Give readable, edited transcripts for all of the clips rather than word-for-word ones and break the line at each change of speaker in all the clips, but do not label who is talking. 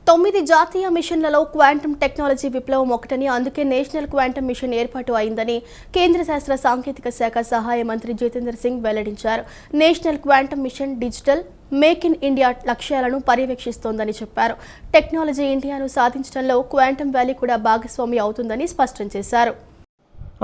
9 జాతీయ మిషన్లలో quantum technology విప్లవం ఒకటని, అందుకే నేషనల్ క్వాంటమ్ మిషన్ ఏర్పాటు అయిందని కేంద్ర శాస్త్ర సాంకేతిక శాఖ సహాయ మంత్రి జితేంద్ర సింగ్ వెల్లడించారు. National quantum mission digital make in India లక్ష్యాలను పర్యవేక్షిస్తోందని చెప్పారు. టెక్నాలజీ ఇండియాను సాధించడంలో క్వాంటమ్ వ్యాలీ కూడా భాగస్వామి అవుతుందని స్పష్టం చేశారు.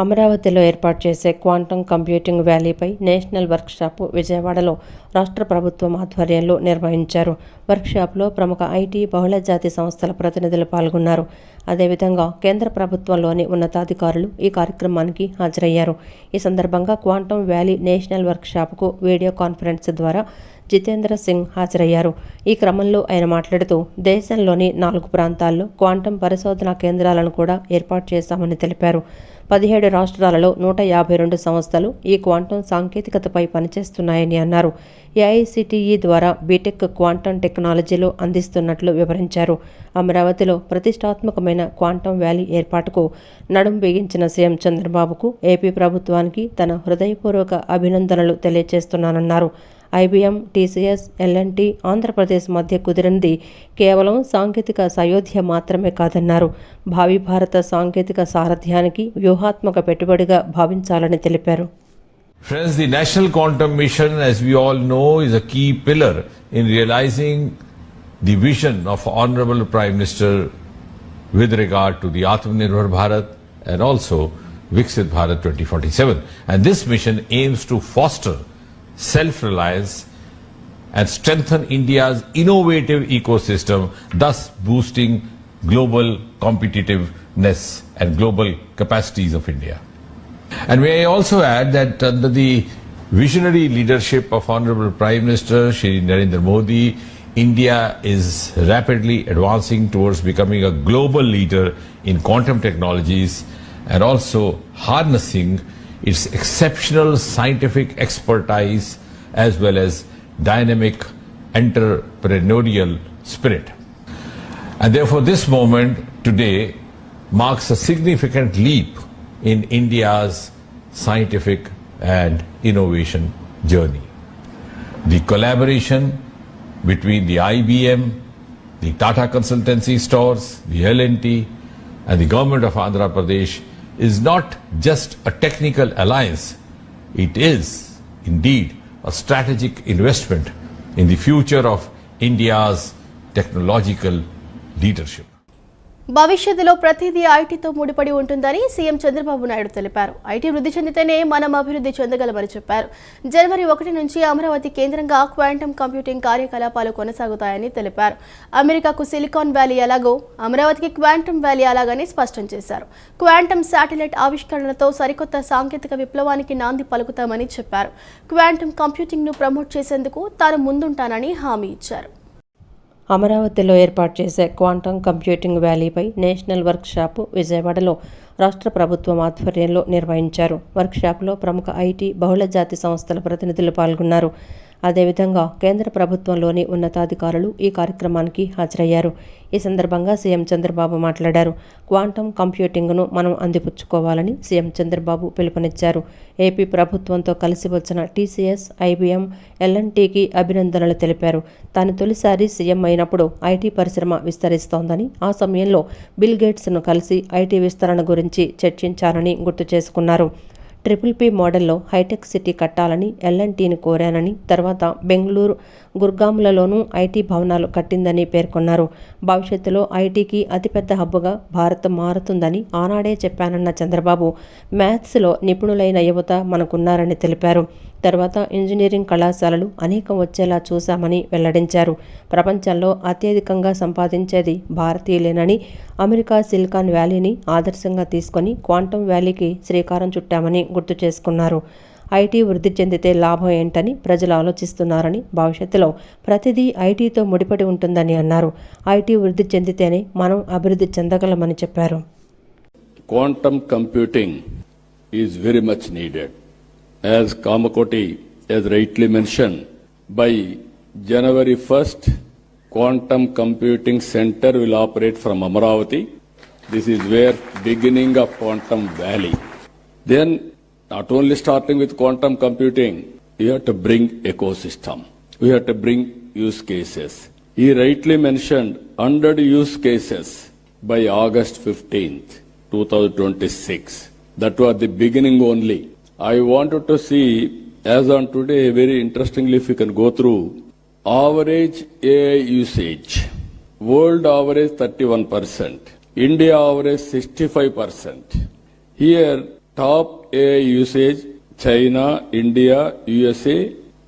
అమరావతిలో ఏర్పాటు చేసే క్వాంటమ్ కంప్యూటింగ్ వ్యాలీపై నేషనల్ వర్క్షాప్ విజయవాడలో రాష్ట్ర ప్రభుత్వం ఆధ్వర్యంలో నిర్వహించారు. వర్క్షాప్లో ప్రముఖ ఐటీ బహుళజాతి సంస్థల ప్రతినిధులు పాల్గొన్నారు. అదేవిధంగా కేంద్ర ప్రభుత్వంలోని ఉన్నతాధికారులు ఈ కార్యక్రమానికి హాజరయ్యారు. ఈ సందర్భంగా క్వాంటమ్ వ్యాలీ నేషనల్ వర్క్షాప్కు వీడియో కాన్ఫరెన్స్ ద్వారా జితేంద్ర సింగ్ హాజరయ్యారు. ఈ క్రమంలో ఆయన మాట్లాడుతూ దేశంలోని 4 ప్రాంతాల్లో క్వాంటమ్ పరిశోధనా కేంద్రాలను కూడా ఏర్పాటు చేశామని తెలిపారు. 17 రాష్ట్రాలలో 152 సంస్థలు ఈ క్వాంటమ్ సాంకేతికతపై పనిచేస్తున్నాయని అన్నారు. ఏఐసిటిఈ ద్వారా బీటెక్ క్వాంటమ్ టెక్నాలజీలో అందిస్తున్నట్లు వివరించారు. అమరావతిలో ప్రతిష్టాత్మకమైన క్వాంటమ్ వ్యాలీ ఏర్పాటుకు నడుం బిగించిన సీఎం చంద్రబాబుకు ఏపీ ప్రభుత్వానికి తన హృదయపూర్వక అభినందనలు తెలియజేస్తున్నానన్నారు. ఐబీఎం, టీసీఎస్, ఎల్ఎన్టీ, ఆంధ్రప్రదేశ్ మధ్య కుదిరింది కేవలం సాంకేతిక సయోధ్య మాత్రమే కాదన్నారు. భావి భారత సాంకేతిక సారథ్యానికి వ్యూహాత్మక పెట్టుబడిగా భావించాలని తెలిపారు.
Friends, the National Quantum Mission, as we all know, is a key pillar in realizing the vision of Honorable Prime Minister with regard to the Atmanirbhar Bharat and also Viksit Bharat 2047. And this mission aims to foster self-reliance and strengthen India's innovative ecosystem, thus boosting global competitiveness and global capacities of India. And may I also add that under the visionary leadership of Honorable Prime Minister Shri Narendra Modi, India is rapidly advancing towards becoming a global leader in quantum technologies and also harnessing its exceptional scientific expertise as well as dynamic entrepreneurial spirit. And therefore this moment today marks a significant leap in India's scientific and innovation journey. The collaboration between the IBM, the Tata Consultancy Stores, the L&T and the government of Andhra Pradesh is not just a technical alliance, it is indeed a strategic investment in the future of India's technological leadership.
భవిష్యత్తులో ప్రతిదీ ఐటీతో ముడిపడి ఉంటుందని CM Chandrababu Naidu తెలిపారు. IT వృద్ధి చెందితేనే మనం అభివృద్ధి చెందగలమని చెప్పారు. జనవరి 1 నుంచి అమరావతి కేంద్రంగా క్వాంటమ్ కంప్యూటింగ్ కార్యకలాపాలు కొనసాగుతాయని తెలిపారు. అమెరికాకు సిలికాన్ వ్యాలీ ఎలాగో అమరావతికి క్వాంటమ్ వ్యాలీ అలాగని స్పష్టం చేశారు. క్వాంటమ్ శాటిలైట్ ఆవిష్కరణలతో సరికొత్త సాంకేతిక విప్లవానికి నాంది పలుకుతామని చెప్పారు. క్వాంటమ్ కంప్యూటింగ్ను ప్రమోట్ చేసేందుకు తాను ముందుంటానని హామీ ఇచ్చారు.
అమరావతిలో ఏర్పాటు చేసే క్వాంటమ్ కంప్యూటింగ్ వ్యాలీపై నేషనల్ వర్క్షాప్ విజయవాడలో రాష్ట్ర ప్రభుత్వం ఆధ్వర్యంలో నిర్వహించారు. వర్క్షాప్లో ప్రముఖ ఐటీ బహుళజాతి సంస్థల ప్రతినిధులు పాల్గొన్నారు. అదేవిధంగా కేంద్ర ప్రభుత్వంలోని ఉన్నతాధికారులు ఈ కార్యక్రమానికి హాజరయ్యారు. ఈ సందర్భంగా సీఎం చంద్రబాబు మాట్లాడారు. క్వాంటమ్ కంప్యూటింగ్ను మనం అందిపుచ్చుకోవాలని సీఎం చంద్రబాబు పిలుపునిచ్చారు. ఏపీ ప్రభుత్వంతో కలిసి వచ్చిన టీసీఎస్, ఐబీఎం, ఎల్ఎన్టీకి అభినందనలు తెలిపారు. తాను తొలిసారి సీఎం అయినప్పుడు ఐటీ పరిశ్రమ విస్తరిస్తోందని, ఆ సమయంలో బిల్ గేట్స్ను కలిసి ఐటీ విస్తరణ గురించి చర్చించారని గుర్తు చేసుకున్నారు. ట్రిపుల్ మోడల్లో హైటెక్ సిటీ కట్టాలని ఎల్ఎన్టీని కోరానని, తర్వాత బెంగళూరు, గుర్గాంలలోనూ ఐటీ భవనాలు కట్టిందని పేర్కొన్నారు. భవిష్యత్తులో ఐటీకి అతిపెద్ద హబ్బుగా భారత్ మారుతుందని ఆనాడే చెప్పానన్న చంద్రబాబు, మ్యాథ్స్లో నిపుణులైన యువత మనకున్నారని తెలిపారు. తర్వాత ఇంజనీరింగ్ కళాశాలలు అనేకం వచ్చేలా చూశామని వెల్లడించారు. ప్రపంచంలో అత్యధికంగా సంపాదించేది భారతీయులేనని, అమెరికా సిలికాన్ వ్యాలీని ఆదర్శంగా తీసుకొని క్వాంటమ్ వ్యాలీకి శ్రీకారం చుట్టామని గుర్తు చేసుకున్నారు. ఐటీ వృద్ధి చెందితే లాభం ఏంటని ప్రజలు ఆలోచిస్తున్నారని, భవిష్యత్తులో ప్రతిదీ ఐటీతో ముడిపడి ఉంటుందని అన్నారు. ఐటీ వృద్ధి చెందితేనే మనం అభివృద్ధి చెందగలమని చెప్పారు.
Quantum computing is very much needed. As Kamakoti has rightly mentioned, by January 1st, Quantum Computing Center will operate from Amaravati. This is where beginning of Quantum Valley. Then, not only starting with quantum computing, we have to bring ecosystem. We have to bring use cases. He rightly mentioned 100 use cases by August 15th, 2026. That was the beginning only. I wanted to see, as on today, very interestingly, if you can go through average AI usage. World average 31%. India average 65%. Here, top AI usage, China, India, USA,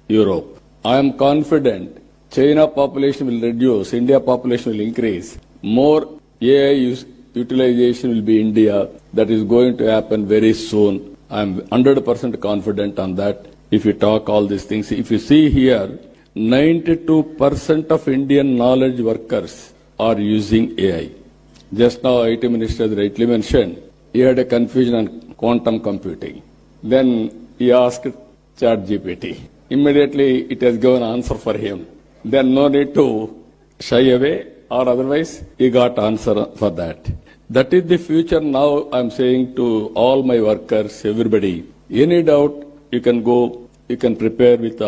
Europe. I am confident China population will reduce, India population will increase. More AI utilization will be India. That is going to happen very soon. I am 100% confident on that. If you talk all these things, if you see here, 92% of Indian knowledge workers are using AI. Just now, IT Minister rightly mentioned, he had a confusion on quantum computing. Then he asked ChatGPT. Immediately, it has given answer for him. Then no need to shy away, or otherwise, he got answer for that. That is the future now. I'm saying to all my workers, everybody, any doubt, you can go, you can prepare with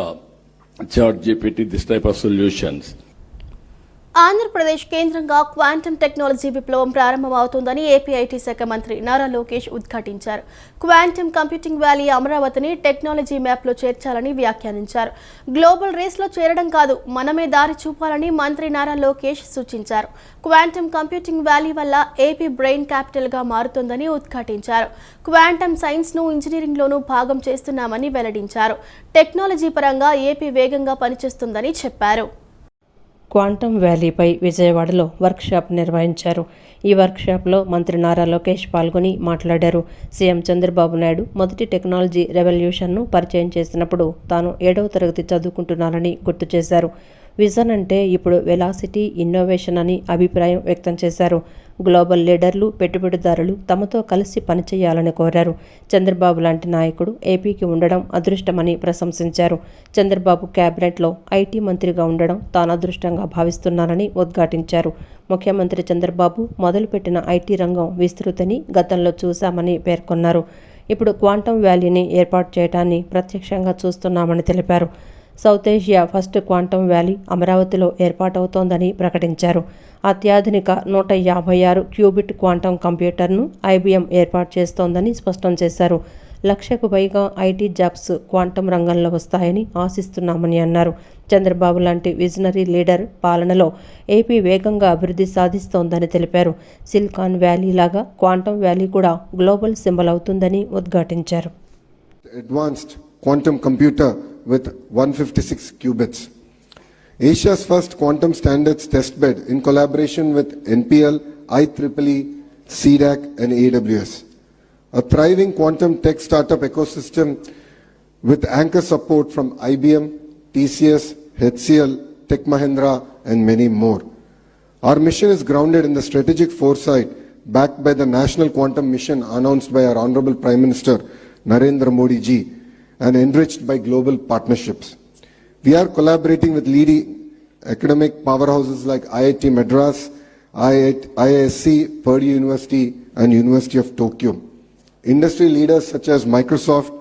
ChatGPT, this type of solutions.
Andhra Pradesh కేంద్రంగా quantum technology విప్లవం ప్రారంభమవుతోందని AP IT శాఖ మంత్రి నారా లోకేష్ ఉద్ఘాటించారు. Quantum computing valley అమరావతిని technology మ్యాప్లో చేర్చాలని వ్యాఖ్యానించారు. Global రేస్లో చేరడం కాదు, మనమే దారి చూపాలని మంత్రి నారా లోకేష్ సూచించారు. క్వాంటమ్ కంప్యూటింగ్ వ్యాలీ వల్ల ఏపీ బ్రెయిన్ క్యాపిటల్గా మారుతోందని ఉద్ఘాటించారు. క్వాంటమ్ సైన్స్ను ఇంజనీరింగ్లోనూ భాగం చేస్తున్నామని వెల్లడించారు. టెక్నాలజీ పరంగా ఏపీ వేగంగా పనిచేస్తుందని చెప్పారు.
క్వాంటమ్ వ్యాలీపై విజయవాడలో వర్క్షాప్ నిర్వహించారు. ఈ వర్క్షాప్లో మంత్రి నారా లోకేష్ పాల్గొని మాట్లాడారు. సీఎం చంద్రబాబు నాయుడు మొదటి టెక్నాలజీ రెవల్యూషన్ను పరిచయం చేసినప్పుడు తాను 7వ తరగతి చదువుకుంటున్నానని గుర్తు చేశారు. విజన్ అంటే ఇప్పుడు వెలాసిటీ, ఇన్నోవేషన్ అని అభిప్రాయం వ్యక్తం చేశారు. గ్లోబల్ లీడర్లు, పెట్టుబడిదారులు తమతో కలిసి పనిచేయాలని కోరారు. చంద్రబాబు లాంటి నాయకుడు ఏపీకి ఉండడం అదృష్టమని ప్రశంసించారు. చంద్రబాబు క్యాబినెట్లో ఐటీ మంత్రిగా ఉండడం తాను అదృష్టంగా భావిస్తున్నానని ఉద్ఘాటించారు. ముఖ్యమంత్రి చంద్రబాబు మొదలుపెట్టిన ఐటీ రంగం విస్తృతిని గతంలో చూశామని పేర్కొన్నారు. ఇప్పుడు క్వాంటమ్ వ్యాలీని ఏర్పాటు చేయడాన్ని ప్రత్యక్షంగా చూస్తున్నామని తెలిపారు. South Asia first quantum valley అమరావతిలో ఏర్పాటవుతోందని ప్రకటించారు. అత్యాధునిక 156 క్యూబిట్ క్వాంటమ్ కంప్యూటర్ను ఐబీఎం ఏర్పాటు చేస్తోందని స్పష్టం చేశారు. 1,00,000కు పైగా ఐటీ జాబ్స్ క్వాంటమ్ రంగంలో వస్తాయని ఆశిస్తున్నామని అన్నారు. చంద్రబాబు లాంటి విజనరీ లీడర్ పాలనలో ఏపీ వేగంగా అభివృద్ధి సాధిస్తోందని తెలిపారు. సిలికాన్ వ్యాలీ లాగా క్వాంటమ్ వ్యాలీ కూడా గ్లోబల్ సింబల్ అవుతుందని ఉద్ఘాటించారు.
Advanced quantum computer with 156 qubits. Asia's first quantum standards testbed in collaboration with NPL, IEEE, CDAC and AWS. A thriving quantum tech startup ecosystem with anchor support from IBM, TCS, HCL, Tech Mahindra and many more. Our mission is grounded in the strategic foresight backed by the National Quantum Mission announced by our Honorable Prime Minister Narendra Modi ji and enriched by global partnerships. We are collaborating with leading academic powerhouses like IIT Madras, IISc, Purdue University and University of Tokyo. Industry leaders such as Microsoft,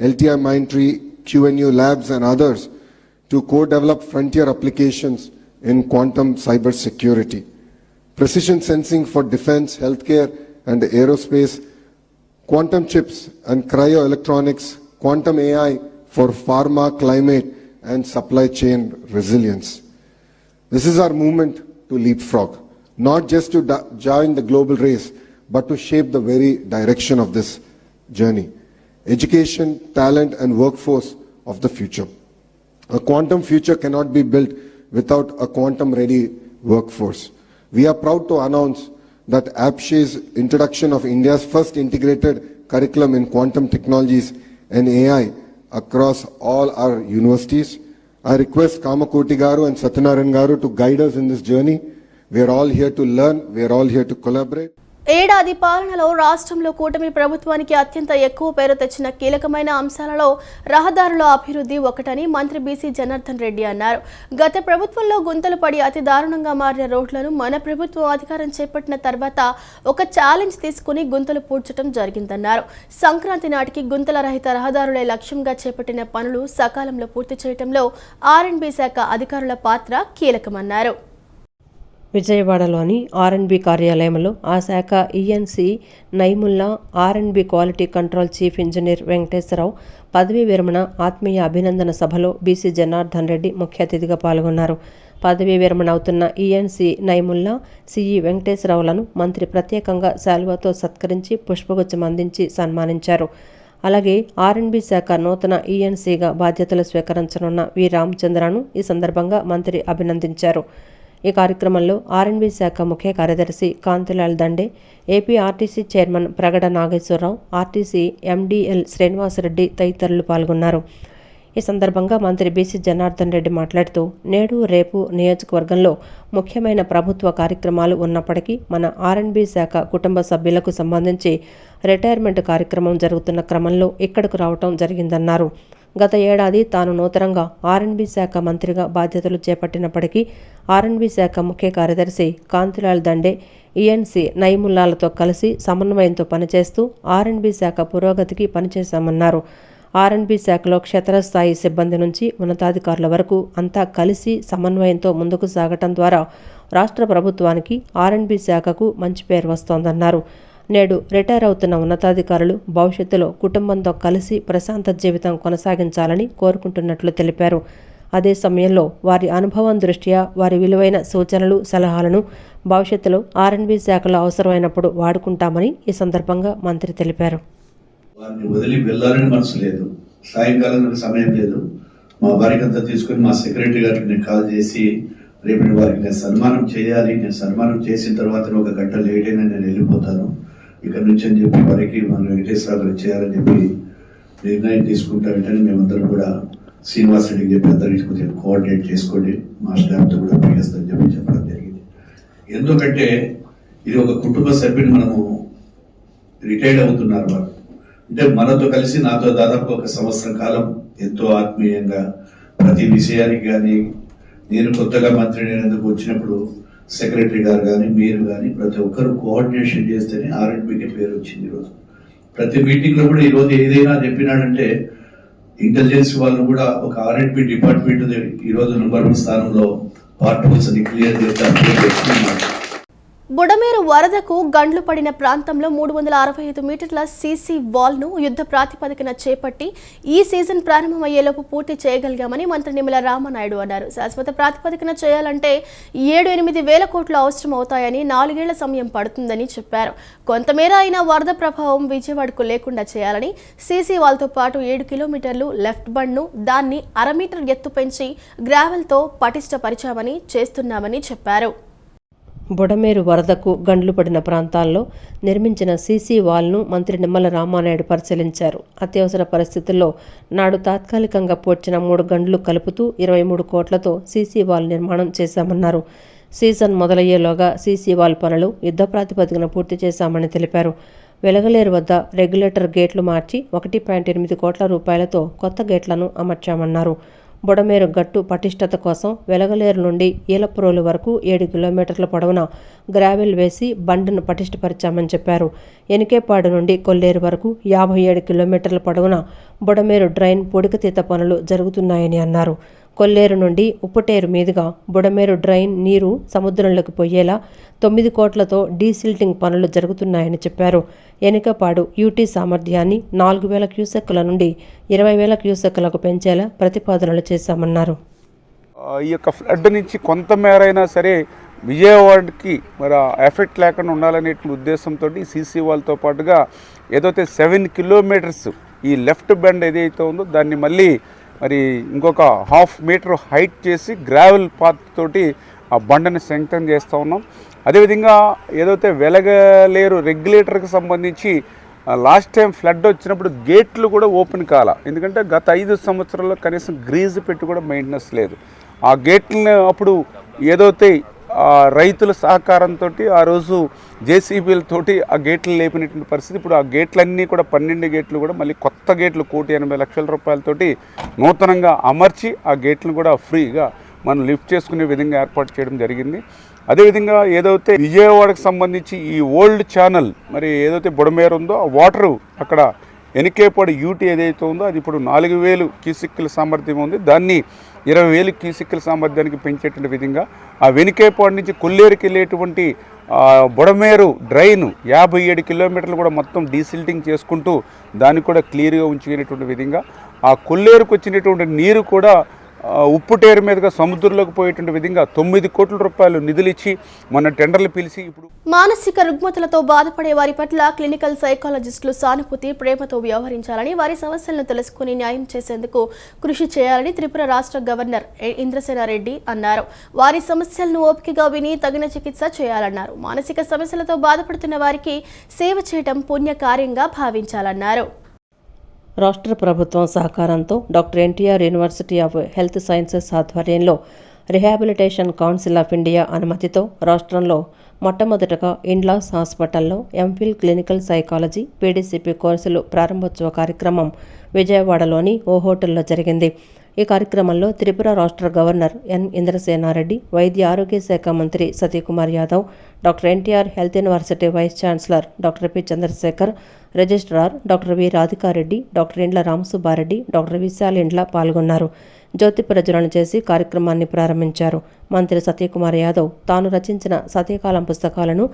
LTI Mindtree, QNU Labs and others to co-develop frontier applications in quantum cyber security. Precision sensing for defense, healthcare and aerospace, quantum chips and cryoelectronics, quantum AI for pharma, climate and supply chain resilience. This is our movement to leapfrog, not just to join the global race, but to shape the very direction of this journey. Education, talent and workforce of the future. A quantum future cannot be built without a quantum-ready workforce. We are proud to announce that APSHE's introduction of India's first integrated curriculum in quantum technologies and AI across all our universities. I request Kamakoti Garu and Satyanarayan Garu to guide us in this journey. We are all here to learn. We are all here to collaborate.
ఏడాది పాలనలో రాష్ట్రంలో కూటమి ప్రభుత్వానికి అత్యంత ఎక్కువ పేరు తెచ్చిన కీలకమైన అంశాలలో రహదారుల అభివృద్ధి ఒకటని మంత్రి బీసీ జనార్దన్ రెడ్డి అన్నారు. గత ప్రభుత్వంలో గుంతలు పడి అతి దారుణంగా మారిన రోడ్లను మన ప్రభుత్వం అధికారం చేపట్టిన తర్వాత ఒక ఛాలెంజ్ తీసుకుని గుంతలు పూడ్చడం జరిగిందన్నారు. సంక్రాంతి నాటికి గుంతల రహిత రహదారులే లక్ష్యంగా చేపట్టిన పనులు సకాలంలో పూర్తి చేయడంలో R&B శాఖ అధికారుల పాత్ర కీలకమన్నారు.
విజయవాడలోని R&B కార్యాలయంలో ఆ శాఖ ENC Naimullah, R&B quality control chief engineer Venkateswararao పదవీ విరమణ ఆత్మీయ అభినందన సభలో బీసీ జనార్దన్ రెడ్డి ముఖ్య అతిథిగా పాల్గొన్నారు. పదవీ విరమణ అవుతున్న ఈఎన్సీ నైముల్లా, సిఈ వెంకటేశ్వరరావులను మంత్రి ప్రత్యేకంగా శాల్వాతో సత్కరించి పుష్పగుచ్చం అందించి సన్మానించారు. అలాగే R&B శాఖ నూతన ఈఎన్సీగా బాధ్యతలు స్వీకరించనున్న వి రామచంద్రను ఈ సందర్భంగా మంత్రి అభినందించారు. ఈ కార్యక్రమంలో R&B శాఖ ముఖ్య కార్యదర్శి Kantilal Dande, AP RTC chairman Pragada Nageswara Rao, RTC MD L Srinivasa Reddy తదితరులు పాల్గొన్నారు. ఈ సందర్భంగా మంత్రి బీసీ జనార్దన్ రెడ్డి మాట్లాడుతూ, నేడు రేపు నియోజకవర్గంలో ముఖ్యమైన ప్రభుత్వ కార్యక్రమాలు ఉన్నప్పటికీ మన R&B శాఖ కుటుంబ సభ్యులకు సంబంధించి రిటైర్మెంట్ కార్యక్రమం జరుగుతున్న క్రమంలో ఇక్కడకు రావటం జరిగిందన్నారు. గత ఏడాది తాను నూతనంగా R&B శాఖ మంత్రిగా బాధ్యతలు చేపట్టినప్పటికీ R&B శాఖ ముఖ్య కార్యదర్శి కాంతిలాల్ దండే, ఈఎన్సీ నైముల్లాలతో కలిసి సమన్వయంతో పనిచేస్తూ R&B శాఖ పురోగతికి పనిచేశామన్నారు. R&B శాఖలో క్షేత్రస్థాయి సిబ్బంది నుంచి ఉన్నతాధికారుల వరకు అంతా కలిసి సమన్వయంతో ముందుకు సాగటం ద్వారా రాష్ట్ర ప్రభుత్వానికి R&B శాఖకు మంచి పేరు వస్తోందన్నారు. నేడు రిటైర్ అవుతున్న ఉన్నతాధికారులు భవిష్యత్తులో కుటుంబంతో కలిసి ప్రశాంత జీవితం కొనసాగించాలని కోరుకుంటున్నట్లు తెలిపారు. అదే సమయంలో వారి అనుభవం దృష్ట్యా వారి విలువైన సూచనలు, సలహాలను భవిష్యత్తులో R&B శాఖలో అవసరమైనప్పుడు వాడుకుంటామని ఈ సందర్భంగా మంత్రి తెలిపారు.
వారిని వదిలి వెళ్ళాలని మనసు లేదు, సాయంకాలం సమయం లేదు. మా వారికి అంతా తీసుకుని మా సెక్రటరీ గారికి నేను కాల్ చేసి రేపు వారికి నేను సన్మానం చేయాలి, నేను సన్మానం చేసిన తర్వాత ఒక గంట లేట్ అయినా నేను వెళ్ళిపోతాను ఇక్కడ నుంచి అని చెప్పి వారికి మన వెంకటేశ్వరరావు గారు చేయాలని చెప్పి నిర్ణయం తీసుకుంటా. వెంటనే మేమందరం కూడా శ్రీనివాస్ రెడ్డికి చెప్పి అందరికీ కొంచెం కోఆర్డినేట్ చేసుకోండి, మా స్టాఫ్తో కూడా పనిచేస్తామని చెప్పి చెప్పడం జరిగింది. ఎందుకంటే ఇది ఒక కుటుంబ సభ్యుని మనము రిటైర్డ్ అవుతున్నారు వారు, అంటే మనతో కలిసి నాతో దాదాపు ఒక సంవత్సరం కాలం ఎంతో ఆత్మీయంగా ప్రతి విషయానికి కానీ, నేను కొత్తగా మంత్రి అయినందుకు వచ్చినప్పుడు సెక్రటరీ గారు కానీ మీరు కానీ ప్రతి ఒక్కరు కోఆర్డినేషన్ చేస్తేనే R&Bకి పేరు వచ్చింది. ఈరోజు ప్రతి మీటింగ్ లో కూడా ఈరోజు ఏదైనా చెప్పినాడంటే ఇంటెలిజెన్స్ వాళ్ళు కూడా ఒక R&B డిపార్ట్మెంట్ ఈరోజు నెంబర్ 1 స్థానంలో పార్టికల్స్ ని క్లియర్ చేస్తారు.
బుడమేరు వరదకు గండ్లు పడిన ప్రాంతంలో 365 మీటర్ల సీసీ వాల్ను యుద్ధ ప్రాతిపదికన చేపట్టి ఈ సీజన్ ప్రారంభమయ్యేలోపు పూర్తి చేయగలిగామని మంత్రి నిమ్మల రామనాయుడు అన్నారు. శాశ్వత ప్రాతిపదికన చేయాలంటే 7-8 వేల కోట్లు అవసరం అవుతాయని, 4 ఏళ్ల సమయం పడుతుందని చెప్పారు. కొంతమేర అయినా వరద ప్రభావం విజయవాడకు లేకుండా చేయాలని సీసీ వాల్తో పాటు 7 కిలోమీటర్లు లెఫ్ట్ బండ్ను దాన్ని 1/2 మీటర్ ఎత్తు పెంచి గ్రావెల్తో పటిష్టపరిచామని చేస్తున్నామని చెప్పారు.
బుడమేరు వరదకు గండ్లు పడిన ప్రాంతాల్లో నిర్మించిన సీసీ వాల్ను మంత్రి నిమ్మల రామానాయుడు పరిశీలించారు. అత్యవసర పరిస్థితుల్లో నాడు తాత్కాలికంగా పోడ్చిన 3 గండ్లు కలుపుతూ 23 కోట్లతో సీసీ వాల్ నిర్మాణం చేశామన్నారు. సీజన్ మొదలయ్యేలోగా సీసీ వాల్ పనులు యుద్ధ ప్రాతిపదికన పూర్తి చేశామని తెలిపారు. వెలగలేరు వద్ద రెగ్యులేటర్ గేట్లు మార్చి 1.8 కోట్ల రూపాయలతో కొత్త గేట్లను అమర్చామన్నారు. బుడమేరు గట్టు పటిష్టత కోసం వెలగలేరు నుండి ఈలప్రోలు వరకు 7 కిలోమీటర్ల పొడవున గ్రావెల్ వేసి బండ్ను పటిష్టపరిచామని చెప్పారు. ఎనికేపాడు నుండి కొల్లేరు వరకు 57 కిలోమీటర్ల పొడవున బుడమేరు డ్రైన్ పొడికతీత పనులు జరుగుతున్నాయని అన్నారు. కొల్లేరు నుండి ఉప్పటేరు మీదుగా బుడమేరు డ్రైన్ నీరు సముద్రంలోకి పోయేలా 9 కోట్లతో డీసిల్టింగ్ పనులు జరుగుతున్నాయని చెప్పారు. ఎనికపాడు యూటీ సామర్థ్యాన్ని 4,000 క్యూసెక్కుల నుండి 20,000 క్యూసెక్కులకు పెంచేలా ప్రతిపాదనలు చేశామన్నారు.
ఈ యొక్క ఫ్లడ్ నుంచి కొంతమేరైనా సరే విజయవాడకి మరి ఎఫెక్ట్ లేకుండా ఉండాలనే ఉద్దేశంతో సీసీ వాల్తో పాటుగా ఏదైతే 7 కిలోమీటర్స్ ఈ లెఫ్ట్ బెండ్ ఏదైతే ఉందో దాన్ని మళ్ళీ మరి ఇంకొక 1/2 మీటర్ హైట్ చేసి గ్రావెల్ పాత్ తోటి ఆ బండని స్ట్రెంగ్తన్ చేస్తూ ఉన్నాం. అదేవిధంగా ఏదైతే వెలగలేరు రెగ్యులేటర్కి సంబంధించి లాస్ట్ టైం ఫ్లడ్ వచ్చినప్పుడు గేట్లు కూడా ఓపెన్ కాల, ఎందుకంటే గత 5 సంవత్సరాల్లో కనీసం గ్రీజ్ పెట్టి కూడా మెయింటెనెన్స్ లేదు. ఆ గేట్లను అప్పుడు ఏదైతే రైతుల సహకారంతో ఆ రోజు జేసీబీలతోటి ఆ గేట్లు లేపినటువంటి పరిస్థితి. ఇప్పుడు ఆ గేట్లన్నీ కూడా 12 గేట్లు కూడా మళ్ళీ కొత్త గేట్లు 1,80,00,000 రూపాయలతోటి నూతనంగా అమర్చి ఆ గేట్లను కూడా ఫ్రీగా మనం లిఫ్ట్ చేసుకునే విధంగా ఏర్పాటు చేయడం జరిగింది. అదేవిధంగా ఏదైతే విజయవాడకు సంబంధించి ఈ ఓల్డ్ ఛానల్ మరి ఏదైతే బుడమేరు ఉందో ఆ వాటరు అక్కడ ఎనికేపాడు యూటీ ఏదైతే ఉందో అది ఇప్పుడు 4,000 క్యూసెక్కుల సామర్థ్యం ఉంది. దాన్ని 20,000 క్యూసెక్కుల సామర్థ్యానికి పెంచేటువంటి విధంగా ఆ వెనికేపాడు నుంచి కొల్లేరుకి వెళ్ళేటువంటి బుడమేరు డ్రైన్ 57 కిలోమీటర్లు కూడా మొత్తం డీసిల్టింగ్ చేసుకుంటూ దాన్ని కూడా క్లియర్గా ఉంచుకునేటువంటి విధంగా ఆ కొల్లేరుకు వచ్చినటువంటి నీరు కూడా ఉప్పుటేరు మీదుగా సముద్రంలోకి పోయేటువంటి విధంగా 9 కోట్ల రూపాయలు నిధులిచ్చి మన టెండర్లు పిలిచి ఇప్పుడు
మానసిక రుగ్మతలతో బాధపడే వారి పట్ల క్లినికల్ సైకాలజిస్టులు సానుభూతి ప్రేమతో వ్యవహరించాలని, వారి సమస్యలను తెలుసుకుని న్యాయం చేసేందుకు కృషి చేయాలని త్రిపుర రాష్ట్ర గవర్నర్ ఇంద్రసేనారెడ్డి అన్నారు. వారి సమస్యలను ఓపికగా విని తగిన చికిత్స చేయాలన్నారు. మానసిక సమస్యలతో బాధపడుతున్న వారికి సేవ చేయడం పుణ్యకార్యంగా భావించాలన్నారు.
రాష్ట్ర ప్రభుత్వం సహకారంతో doctor NTR university of health sciences ఆధ్వర్యంలో రిహాబిలిటేషన్ కౌన్సిల్ ఆఫ్ ఇండియా అనుమతితో రాష్ట్రంలో మొట్టమొదటగా ఇన్లాస్ హాస్పిటల్లో ఎంఫిల్ క్లినికల్ సైకాలజీ పీడీసీపీ కోర్సులు ప్రారంభోత్సవ కార్యక్రమం విజయవాడలోని ఓ హోటల్లో జరిగింది. ఈ కార్యక్రమంలో త్రిపుర రాష్ట్ర గవర్నర్ ఎన్ ఇంద్రసేనారెడ్డి, వైద్య ఆరోగ్య శాఖ మంత్రి Satikumar Yadav, doctor NTR health university vice chancellor doctor P Chandrasekhar, registrar doctor V Radhikareddy, doctor Indla Ramasubbareddy, doctor Vishal ఇండ్ల పాల్గొన్నారు. జ్యోతి ప్రజ్వలన చేసి కార్యక్రమాన్ని ప్రారంభించారు. మంత్రి సతీకుమార్ యాదవ్ తాను రచించిన సతీకాలం పుస్తకాలను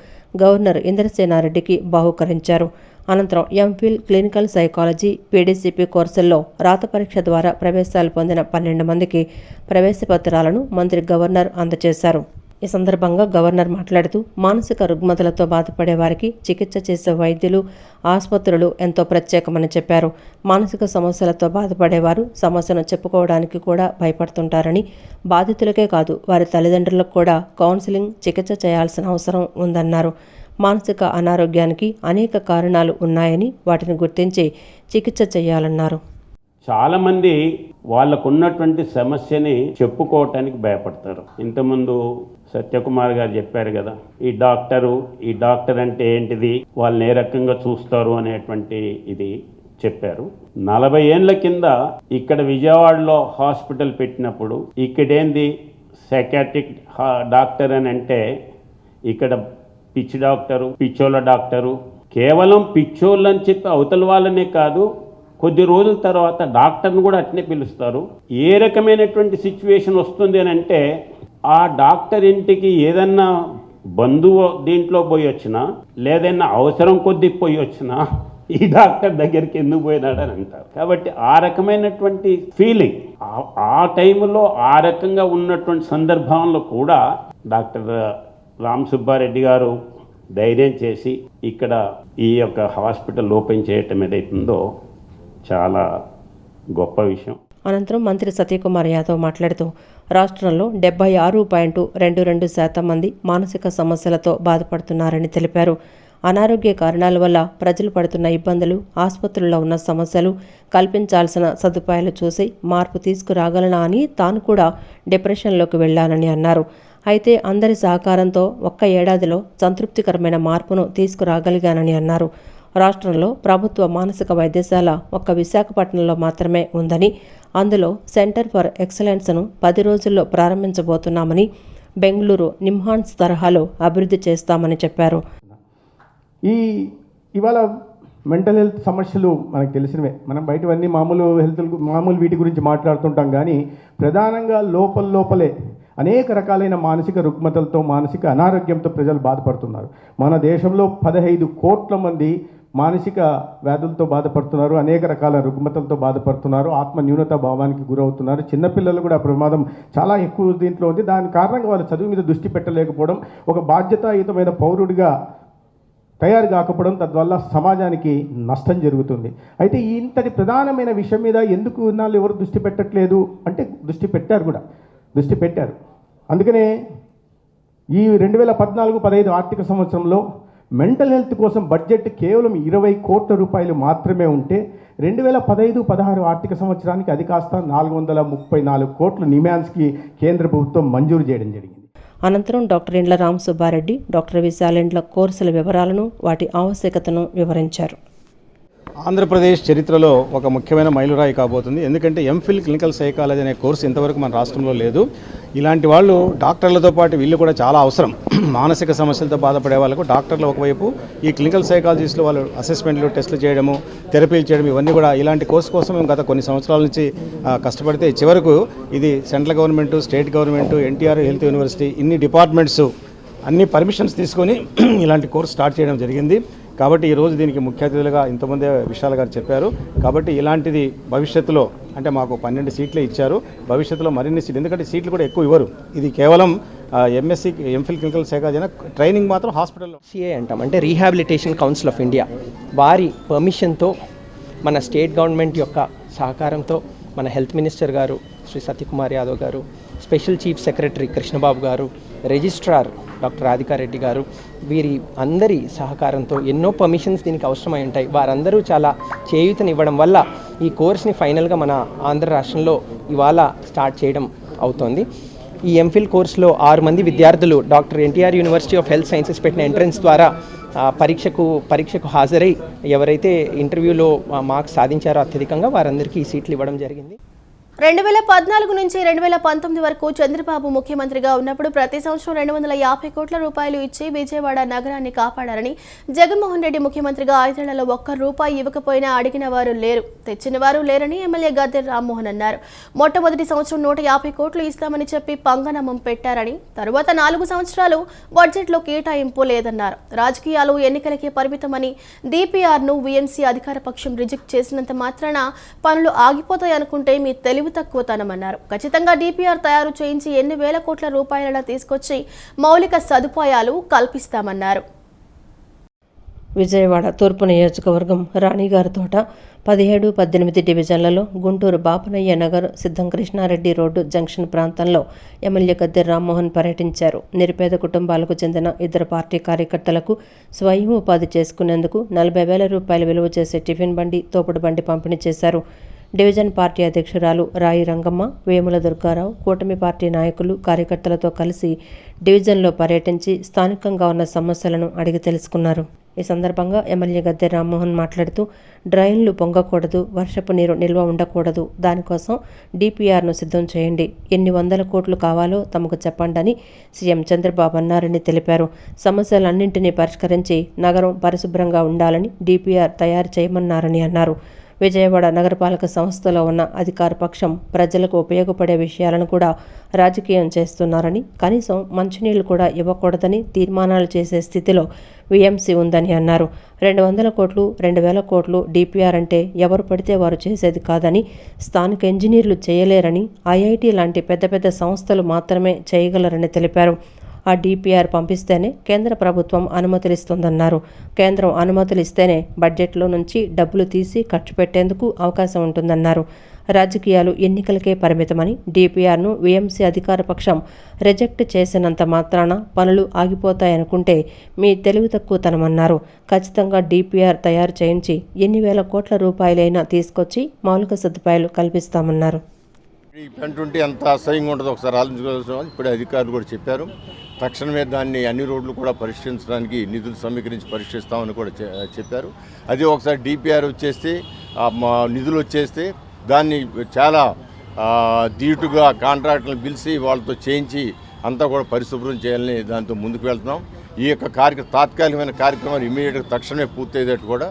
గవర్నర్ ఇంద్రసేనారెడ్డికి బహూకరించారు. అనంతరం ఎంఫిల్ క్లినికల్ సైకాలజీ పీడీసీపీ కోర్సుల్లో రాత పరీక్ష ద్వారా ప్రవేశాలు పొందిన 12 మందికి ప్రవేశ పత్రాలను మంత్రి గవర్నర్ అందజేశారు. ఈ సందర్భంగా గవర్నర్ మాట్లాడుతూ మానసిక రుగ్మతలతో బాధపడే వారికి చికిత్స చేసే వైద్యులు, ఆసుపత్రులు ఎంతో ప్రత్యేకమని చెప్పారు. మానసిక సమస్యలతో బాధపడేవారు సమస్యను చెప్పుకోవడానికి కూడా భయపడుతుంటారని, బాధితులకే కాదు వారి తల్లిదండ్రులకు కూడా కౌన్సిలింగ్, చికిత్స చేయాల్సిన అవసరం ఉందన్నారు. మానసిక అనారోగ్యానికి అనేక కారణాలు ఉన్నాయని వాటిని గుర్తించి చికిత్స చేయాలన్నారు.
చాలామంది వాళ్ళకున్నటువంటి సమస్యని చెప్పుకోవటానికి భయపడతారు. ఇంతకుముందు సత్యకుమార్ గారు చెప్పారు కదా, ఈ డాక్టర్ అంటే ఏంటిది, వాళ్ళని ఏ రకంగా చూస్తారు అనేటువంటి ఇది చెప్పారు. 40 ఏండ్ల కింద ఇక్కడ విజయవాడలో హాస్పిటల్ పెట్టినప్పుడు ఇక్కడేంది సైకాట్రిక్ డాక్టర్ అని అంటే ఇక్కడ పిచ్చి డాక్టరు, పిచ్చోళ్ళ డాక్టరు, కేవలం పిచ్చోళ్ళు అని చెప్పి అవతల వాళ్ళనే కాదు, కొద్ది రోజుల తర్వాత డాక్టర్ని కూడా అట్నే పిలుస్తారు. ఏ రకమైనటువంటి సిచ్యువేషన్ వస్తుంది అని అంటే ఆ డాక్టర్ ఇంటికి ఏదన్నా బంధువు దీంట్లో పోయి వచ్చినా, లేదన్నా అవసరం కొద్ది పోయి వచ్చినా ఈ డాక్టర్ దగ్గరికి ఎందుకు పోయినాడని అంటారు. కాబట్టి ఆ రకమైనటువంటి ఫీలింగ్ ఆ టైంలో ఆ రకంగా ఉన్నటువంటి సందర్భంలో కూడా డాక్టర్ రామసుబ్బారెడ్డి గారు ధైర్యం చేసి ఇక్కడ ఈ యొక్క హాస్పిటల్ ఓపెన్ చేయటం ఏదైతుందో చాలా గొప్ప విషయం.
అనంతరం మంత్రి సతీకుమార్ యాదవ్ మాట్లాడుతూ రాష్ట్రంలో 76.22% మంది మానసిక సమస్యలతో బాధపడుతున్నారని తెలిపారు. అనారోగ్య కారణాల వల్ల ప్రజలు పడుతున్న ఇబ్బందులు, ఆసుపత్రుల్లో ఉన్న సమస్యలు, కల్పించాల్సిన సదుపాయాలు చూసి మార్పు తీసుకురాగలనా అని తాను కూడా డిప్రెషన్లోకి వెళ్లానని అన్నారు. అయితే అందరి సహకారంతో ఒక్క ఏడాదిలో సంతృప్తికరమైన మార్పును తీసుకురాగలిగానని అన్నారు. రాష్ట్రంలో ప్రభుత్వ మానసిక వైద్యశాల ఒక్క విశాఖపట్నంలో మాత్రమే ఉందని, అందులో సెంటర్ ఫర్ ఎక్సలెన్స్ను 10 రోజుల్లో ప్రారంభించబోతున్నామని, బెంగళూరు నిమ్హాన్స్ తరహాలో అభివృద్ధి చేస్తామని చెప్పారు.
ఇవాళ మెంటల్ హెల్త్ సమస్యలు మనకు తెలిసినవే. మనం బయటవన్నీ మామూలు వీటి గురించి మాట్లాడుతుంటాం, కానీ ప్రధానంగా లోపలే అనేక రకాలైన మానసిక రుగ్మతలతో, మానసిక అనారోగ్యంతో ప్రజలు బాధపడుతున్నారు. మన దేశంలో 15 కోట్ల మంది మానసిక వ్యాధులతో బాధపడుతున్నారు, అనేక రకాల రుగ్మతలతో బాధపడుతున్నారు, ఆత్మ న్యూనత భావానికి గురవుతున్నారు. చిన్నపిల్లలు కూడా ప్రమాదం చాలా ఎక్కువ దీంట్లో ఉంది. దాని కారణంగా వాళ్ళు చదువు మీద దృష్టి పెట్టలేకపోవడం, ఒక బాధ్యతాయుతమైన పౌరుడిగా తయారు కాకపోవడం, తద్వల్ల సమాజానికి నష్టం జరుగుతుంది. అయితే ఇంతటి ప్రధానమైన విషయం మీద ఎందుకు ఇన్నాళ్ళు ఎవరు దృష్టి పెట్టట్లేదు అంటే దృష్టి పెట్టారు. అందుకనే ఈ 2014-15 ఆర్థిక సంవత్సరంలో మెంటల్ హెల్త్ కోసం బడ్జెట్ కేవలం 20 కోట్ల రూపాయలు మాత్రమే ఉంటే 2015-16 ఆర్థిక సంవత్సరానికి అది కాస్త 434 కోట్ల నిమ్హాన్స్కి కేంద్ర ప్రభుత్వం మంజూరు చేయడం జరిగింది.
అనంతరం డాక్టర్ ఇండ్ల రామ్ సుబ్బారెడ్డి, డాక్టర్ విశాలెండ్ల కోర్సుల వివరాలను, వాటి ఆవశ్యకతను వివరించారు.
ఆంధ్రప్రదేశ్ చరిత్రలో ఒక ముఖ్యమైన మైలురాయి కాబోతుంది. ఎందుకంటే ఎంఫిల్ క్లినికల్ సైకాలజీ అనే కోర్సు ఇంతవరకు మన రాష్ట్రంలో లేదు. ఇలాంటి వాళ్ళు డాక్టర్లతో పాటు వీళ్ళు కూడా చాలా అవసరం. మానసిక సమస్యలతో బాధపడే వాళ్ళకు డాక్టర్లు ఒకవైపు, ఈ క్లినికల్ సైకాలజిస్టులు వాళ్ళు అసెస్మెంట్లు, టెస్టులు చేయడము, థెరపీలు చేయడం, ఇవన్నీ కూడా ఇలాంటి కోర్సు కోసం మేము గత కొన్ని సంవత్సరాల నుంచి కష్టపడితే చివరకు ఇది central government, state government, NTR health university, ఇన్ని డిపార్ట్మెంట్స్ అన్ని పర్మిషన్స్ తీసుకొని ఇలాంటి కోర్సు స్టార్ట్ చేయడం జరిగింది. కాబట్టి ఈరోజు దీనికి ముఖ్య అతిథులుగా ఇంతమంది విశాల్ గారు చెప్పారు. కాబట్టి ఇలాంటిది భవిష్యత్తులో, అంటే మాకు 12 సీట్లే ఇచ్చారు, భవిష్యత్తులో మరిన్ని సీట్లు, ఎందుకంటే సీట్లు కూడా ఎక్కువ ఇవ్వరు. ఇది కేవలం MSc MPhil clinical psychology, training మాత్రం హాస్పిటల్లో.
సిఏ అంటాం, అంటే రీహాబిలిటేషన్ కౌన్సిల్ ఆఫ్ ఇండియా వారి పర్మిషన్తో, మన స్టేట్ గవర్నమెంట్ యొక్క సహకారంతో, మన హెల్త్ మినిస్టర్ గారు శ్రీ సత్యకుమార్ యాదవ్ గారు, స్పెషల్ చీఫ్ సెక్రటరీ కృష్ణబాబు గారు, రిజిస్ట్రార్ డాక్టర్ రాధికారెడ్డి గారు, వీరి అందరి సహకారంతో ఎన్నో పర్మిషన్స్ దీనికి అవసరమై ఉంటాయి. వారందరూ చాలా చేయూతనివ్వడం వల్ల ఈ కోర్స్ని ఫైనల్గా మన ఆంధ్ర రాష్ట్రంలో ఇవాళ స్టార్ట్ చేయడం అవుతోంది. ఈ ఎంఫిల్ కోర్సులో 6 మంది విద్యార్థులు doctor NTR university of health sciences పెట్టిన ఎంట్రన్స్ ద్వారా పరీక్షకు హాజరై ఎవరైతే ఇంటర్వ్యూలో మార్క్స్ సాధించారో అత్యధికంగా వారందరికీ ఈ సీట్లు ఇవ్వడం జరిగింది.
2014 నుంచి 2019 వరకు చంద్రబాబు ముఖ్యమంత్రిగా ఉన్నప్పుడు ప్రతి సంవత్సరం 250 కోట్ల రూపాయలు ఇచ్చి విజయవాడ నగరాన్ని కాపాడారని, జగన్మోహన్ రెడ్డి ముఖ్యమంత్రిగా 5 ఏళ్లలో ఒక్క రూపాయి ఇవ్వకపోయినా అడిగిన వారు లేరు, తెచ్చిన వారు లేరని ఎమ్మెల్యే గద్దె రామ్మోహన్ అన్నారు. మొట్టమొదటి సంవత్సరం 150 కోట్లు ఇస్తామని చెప్పి పంగనామం పెట్టారని, తరువాత 4 సంవత్సరాలు బడ్జెట్లో కేటాయింపు లేదన్నారు. రాజకీయాలు ఎన్నికలకే పరిమితమని, DPRను వీఎంసీ అధికార పక్షం రిజెక్ట్ చేసినంత మాత్రాన పనులు ఆగిపోతాయనుకుంటే మీ తెలివి తక్కువతనమన్నారు. ఖచ్చితంగా DPR తయారు చేయించి ఎన్ని వేల కోట్ల రూపాయల తీసుకొచ్చి మౌలిక సదుపాయాలు కల్పిస్తామన్నారు.
విజయవాడ తూర్పు నియోజకవర్గం రాణిగారి తోట 17, 18 డివిజన్లలో గుంటూరు బాపనయ్య నగర్, సిద్ధం కృష్ణారెడ్డి రోడ్డు జంక్షన్ ప్రాంతంలో ఎమ్మెల్యే గద్దె రామ్మోహన్ పర్యటించారు. నిరుపేద కుటుంబాలకు చెందిన 2 పార్టీ కార్యకర్తలకు స్వయం ఉపాధి చేసుకునేందుకు 40,000 రూపాయలు విలువ చేసే టిఫిన్ బండి, తోపుడు బండి పంపిణీ చేశారు. డివిజన్ పార్టీ అధ్యక్షురాలు రాయి రంగమ్మ, వేముల దుర్గారావు, కూటమి పార్టీ నాయకులు, కార్యకర్తలతో కలిసి డివిజన్లో పర్యటించి స్థానికంగా ఉన్న సమస్యలను అడిగి తెలుసుకున్నారు. ఈ సందర్భంగా ఎమ్మెల్యే గద్దె రామ్మోహన్ మాట్లాడుతూ, డ్రైన్లు పొంగకూడదు, వర్షపు నీరు నిల్వ ఉండకూడదు, దానికోసం DPRను సిద్ధం చేయండి, ఎన్ని 100 కోట్లు కావాలో తమకు చెప్పండి సీఎం చంద్రబాబు అన్నారని తెలిపారు. సమస్యలన్నింటినీ పరిష్కరించి నగరం పరిశుభ్రంగా ఉండాలని DPR తయారు చేయమన్నారని అన్నారు. విజయవాడ నగరపాలక సంస్థలో ఉన్న అధికార పక్షం ప్రజలకు ఉపయోగపడే విషయాలను కూడా రాజకీయం చేస్తున్నారని, కనీసం మంచినీళ్లు కూడా ఇవ్వకూడదని తీర్మానాలు చేసే స్థితిలో వీఎంసీ ఉందని అన్నారు. 200 కోట్లు, 2,000 కోట్లు DPR అంటే ఎవరు పడితే వారు చేసేది కాదని, స్థానిక ఇంజనీర్లు చేయలేరని, IIT లాంటి పెద్ద పెద్ద సంస్థలు మాత్రమే చేయగలరని తెలిపారు. ఆ DPR పంపిస్తేనే కేంద్ర ప్రభుత్వం అనుమతులిస్తుందన్నారు. కేంద్రం అనుమతులు ఇస్తేనే బడ్జెట్లో నుంచి డబ్బులు తీసి ఖర్చు పెట్టేందుకు అవకాశం ఉంటుందన్నారు. రాజకీయాలు ఎన్నికలకే పరిమితమని, DPRను వీఎంసీ అధికార పక్షం రిజెక్ట్ చేసినంత మాత్రాన పనులు ఆగిపోతాయనుకుంటే మీ తెలివి తక్కువతనమన్నారు. ఖచ్చితంగా DPR తయారు చేయించి ఎన్ని వేల కోట్ల రూపాయలైనా తీసుకొచ్చి మౌలిక సదుపాయాలు కల్పిస్తామన్నారు.
ఈ పెంటుంటే ఎంత అసహ్యంగా ఉంటుందో ఒకసారి ఆలోచించుకోవాల్సిన ఇప్పుడే అధికారులు కూడా చెప్పారు. తక్షణమే దాన్ని అన్ని రోడ్లు కూడా పరిష్కరించడానికి నిధులు సమీకరించి పరిష్కరిస్తామని కూడా చెప్పారు. అది ఒకసారి DPR వచ్చేస్తే, నిధులు వచ్చేస్తే దాన్ని చాలా ధీటుగా కాంట్రాక్టులను పిలిచి వాళ్ళతో చేయించి అంతా కూడా పరిశుభ్రం చేయాలని దాంతో ముందుకు వెళ్తున్నాం. ఈ యొక్క తాత్కాలికమైన కార్యక్రమాలు ఇమీడియట్గా తక్షణమే పూర్తయ్యేటట్టు కూడా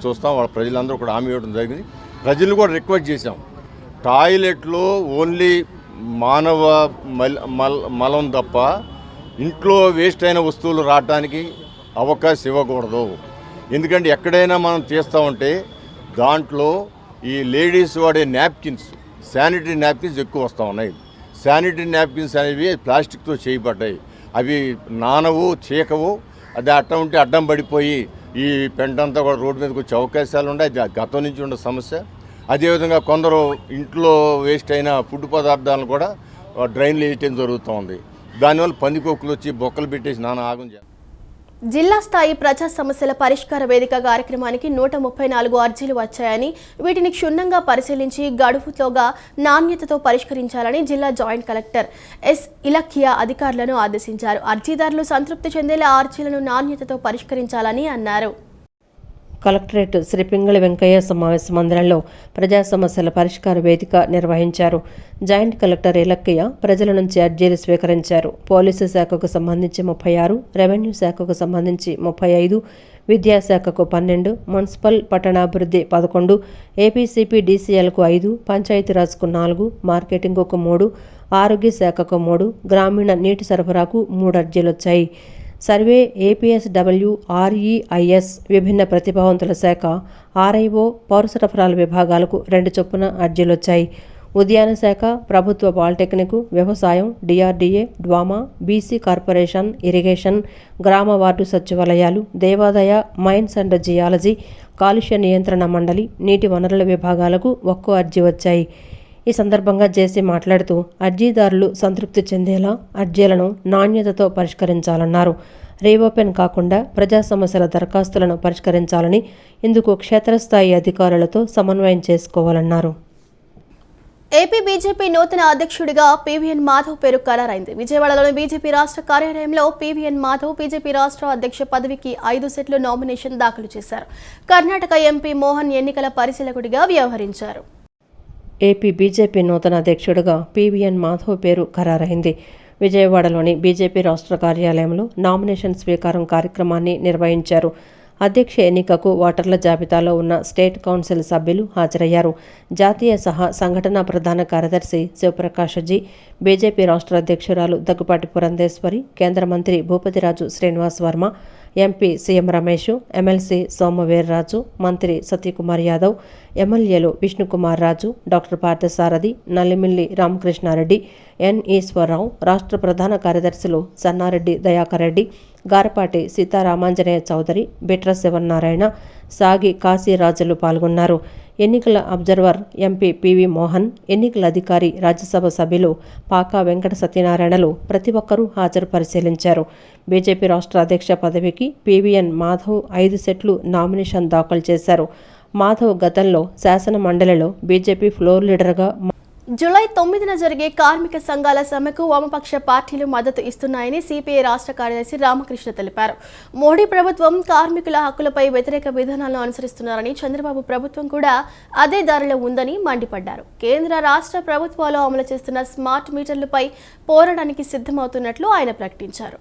చూస్తాం. వాళ్ళ ప్రజలందరూ కూడా హామీ ఇవ్వడం జరిగింది. ప్రజలు కూడా రిక్వెస్ట్ చేశాం, టాయిలెట్లో ఓన్లీ మానవ మలం తప్ప ఇంట్లో వేస్ట్ అయిన వస్తువులు రావడానికి అవకాశం ఇవ్వకూడదు. ఎందుకంటే ఎక్కడైనా మనం చేస్తూ ఉంటే దాంట్లో ఈ లేడీస్ వాడే న్యాప్కిన్స్, శానిటరీ న్యాప్కిన్స్ ఎక్కువ వస్తూ ఉన్నాయి. శానిటరీ న్యాప్కిన్స్ అనేవి ప్లాస్టిక్తో చేయబడ్డాయి. అవి నానవు, చీకవు. అది అట్ట ఉంటే అడ్డం పడిపోయి ఈ పెంటంతా కూడా రోడ్డు మీదకి వచ్చే అవకాశాలు ఉన్నాయి. గతం నుంచి ఉన్న సమస్య. అదేవిధంగా కొందరు ఇంట్లో వేస్ట్ అయిన ఫుడ్ పదార్థాలను కూడా డ్రైన్లు వేయటం జరుగుతూ ఉంది. దానివల్ల పందికొక్కులు వచ్చి బొక్కలు పెట్టేసి నానా ఆగం చేస్తారు.
జిల్లా స్థాయి ప్రజా సమస్యల పరిష్కార వేదిక కార్యక్రమానికి 134 అర్జీలు వచ్చాయని వీటిని క్షుణ్ణంగా పరిశీలించి గడువులోగా నాణ్యతతో పరిష్కరించాలని జిల్లా జాయింట్ కలెక్టర్ ఎస్ ఇలఖ్యా అధికారులను ఆదేశించారు. అర్జీదారులు సంతృప్తి చెందేలా అర్జీలను నాణ్యతతో పరిష్కరించాలని అన్నారు.
కలెక్టరేట్ శ్రీ పింగళి వెంకయ్య సమావేశ మందిరంలో ప్రజా సమస్యల పరిష్కార వేదిక నిర్వహించారు. జాయింట్ కలెక్టర్ ఇలక్కయ్య ప్రజల నుంచి అర్జీలు స్వీకరించారు. పోలీసు శాఖకు సంబంధించి 36, రెవెన్యూ శాఖకు సంబంధించి 35, విద్యాశాఖకు 12, మున్సిపల్ పట్టణాభివృద్ధి 11, ఏపీసీపీ డీసీఎల్కు 5, పంచాయతీరాజ్కు 4, మార్కెటింగ్కు 3, ఆరోగ్య శాఖకు 3, గ్రామీణ నీటి సరఫరాకు 3 అర్జీలు వచ్చాయి. సర్వే, ఏపీఎస్డబ్ల్యూ, ఆర్ఈఐఎస్, విభిన్న ప్రతిభావంతుల శాఖ, ఆర్ఐఓ, పౌర సరఫరాల విభాగాలకు 2 చొప్పున అర్జీలు వచ్చాయి. ఉద్యాన శాఖ, ప్రభుత్వ పాలిటెక్నిక్, వ్యవసాయం, DRDA, DWAMA, BC corporation, irrigation, గ్రామ వార్డు సచివాలయాలు, దేవాదాయ, మైన్స్ అండ్ జియాలజీ, కాలుష్య నియంత్రణ మండలి, నీటి వనరుల విభాగాలకు ఒక్కో అర్జీ వచ్చాయి. ఈ సందర్భంగా జేసీ మాట్లాడుతూ అర్జీదారులు సంతృప్తి చెందేలా అర్జీలను నాణ్యతతో పరిష్కరించాలన్నారు. రీఓపెన్ కాకుండా ప్రజా సమస్యల దరఖాస్తులను పరిష్కరించాలని, ఇందుకు క్షేత్రస్థాయి అధికారులతో సమన్వయం చేసుకోవాలన్నారు.
ఏపీ బీజేపీ నూతన అధ్యక్షుడిగా పీవీఎన్ మాధవ్ పేరు ఖరారైంది. విజయవాడలోని బీజేపీ రాష్ట్ర కార్యాలయంలో పీవీఎన్ మాధవ్ బీజేపీ రాష్ట్ర అధ్యక్ష పదవికి 5 సెట్లు నామినేషన్ దాఖలు చేశారు. కర్ణాటక ఎంపీ మోహన్ ఎన్నికల పరిశీలకుడిగా వ్యవహరించారు.
ఏపీ బీజేపీ నూతన అధ్యక్షుడిగా పీవీఎన్ మాధవ్ పేరు ఖరారైంది. విజయవాడలోని బీజేపీ రాష్ట్ర కార్యాలయంలో నామినేషన్ స్వీకారం కార్యక్రమాన్ని నిర్వహించారు. అధ్యక్ష ఎన్నికకు ఓటర్ల జాబితాలో ఉన్న స్టేట్ కౌన్సిల్ సభ్యులు హాజరయ్యారు. జాతీయ సహా సంఘటన ప్రధాన కార్యదర్శి శివప్రకాశ్జీ, బీజేపీ రాష్ట్ర అధ్యక్షురాలు దగ్గుపాటి పురంధేశ్వరి, కేంద్ర మంత్రి Bhupathiraju Srinivas Varma, MP CM Ramesh, MLC Somu Veerraju, మంత్రి సత్యకుమార్ యాదవ్, ఎమ్మెల్యేలు విష్ణుకుమార్ రాజు, డాక్టర్ పార్థసారథి, నల్లిమిల్లి రామకృష్ణారెడ్డి, ఎన్ ఈశ్వరరావు, రాష్ట్ర ప్రధాన కార్యదర్శులు సన్నారెడ్డి దయాకర్ రెడ్డి, గారపాటి సీతారామాంజనేయ చౌదరి, బిట్ర శివనారాయణ, సాగి కాశీరాజులు పాల్గొన్నారు. ఎన్నికల అబ్జర్వర్ ఎంపీ పివి మోహన్, ఎన్నికల అధికారి రాజ్యసభ సభ్యులు పాకా వెంకట సత్యనారాయణలు ప్రతి ఒక్కరూ హాజరు పరిశీలించారు. బీజేపీ రాష్ట్ర అధ్యక్ష పదవికి పీవీఎన్ మాధవ్ 5 సెట్లు నామినేషన్ దాఖలు చేశారు. మాధవ్ గతంలో శాసన మండలిలో బీజేపీ ఫ్లోర్ లీడర్గా
జూలై 9న జరిగే కార్మిక సంఘాల సమ్మెకు వామపక్ష పార్టీలు మద్దతు ఇస్తున్నాయని సిపిఐ రాష్ట్ర కార్యదర్శి రామకృష్ణ తెలిపారు. మోడీ ప్రభుత్వం కార్మికుల హక్కులపై వ్యతిరేక విధానాలను అనుసరిస్తున్నారని, చంద్రబాబు ప్రభుత్వం కూడా అదే దారిలో ఉందని మండిపడ్డారు. కేంద్ర రాష్ట్ర ప్రభుత్వాలు అమలు చేస్తున్న స్మార్ట్ మీటర్లపై పోరాటానికి సిద్ధమవుతున్నట్లు ఆయన ప్రకటించారు.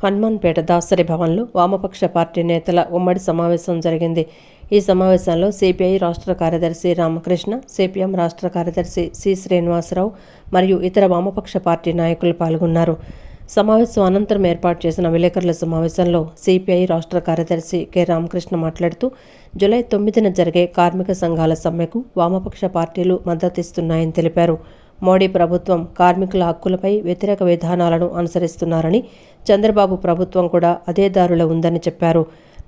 హనుమాన్పేట దాసరి భవన్లో వామపక్ష పార్టీ నేతల ఉమ్మడి సమావేశం జరిగింది. ఈ సమావేశంలో సిపిఐ రాష్ట్ర కార్యదర్శి రామకృష్ణ, సిపిఎం రాష్ట్ర కార్యదర్శి సి శ్రీనివాసరావు మరియు ఇతర వామపక్ష పార్టీ నాయకులు పాల్గొన్నారు. సమావేశం అనంతరం ఏర్పాటు చేసిన విలేకరుల సమావేశంలో సిపిఐ రాష్ట్ర కార్యదర్శి కె రామకృష్ణ మాట్లాడుతూ జూలై 9న జరిగే కార్మిక సంఘాల సమ్మెకు వామపక్ష పార్టీలు మద్దతిస్తున్నాయని తెలిపారు. మోడీ ప్రభుత్వం కార్మికుల హక్కులపై వ్యతిరేక విధానాలను అనుసరిస్తున్నారని, చంద్రబాబు ప్రభుత్వం కూడా అదే దారిలో ఉందని చెప్పారు.